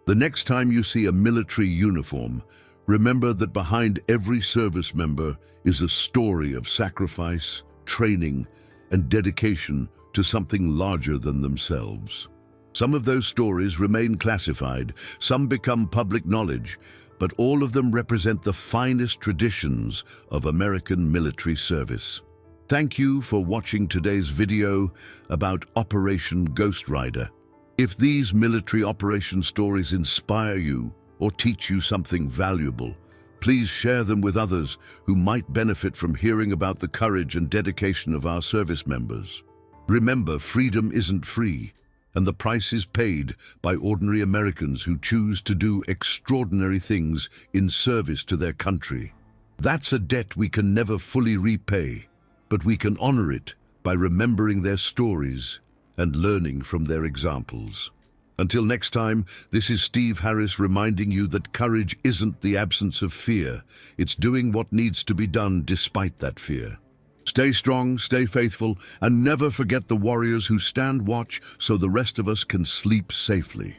The next time you see a military uniform, remember that behind every service member is a story of sacrifice, training, and dedication to something larger than themselves. Some of those stories remain classified, some become public knowledge, but all of them represent the finest traditions of American military service. Thank you for watching today's video about Operation Ghost Rider. If these military operation stories inspire you or teach you something valuable, please share them with others who might benefit from hearing about the courage and dedication of our service members. Remember, freedom isn't free, and the price is paid by ordinary Americans who choose to do extraordinary things in service to their country. That's a debt we can never fully repay, but we can honor it by remembering their stories and learning from their examples. Until next time, this is Steve Harris reminding you that courage isn't the absence of fear. It's doing what needs to be done despite that fear. Stay strong, stay faithful, and never forget the warriors who stand watch so the rest of us can sleep safely.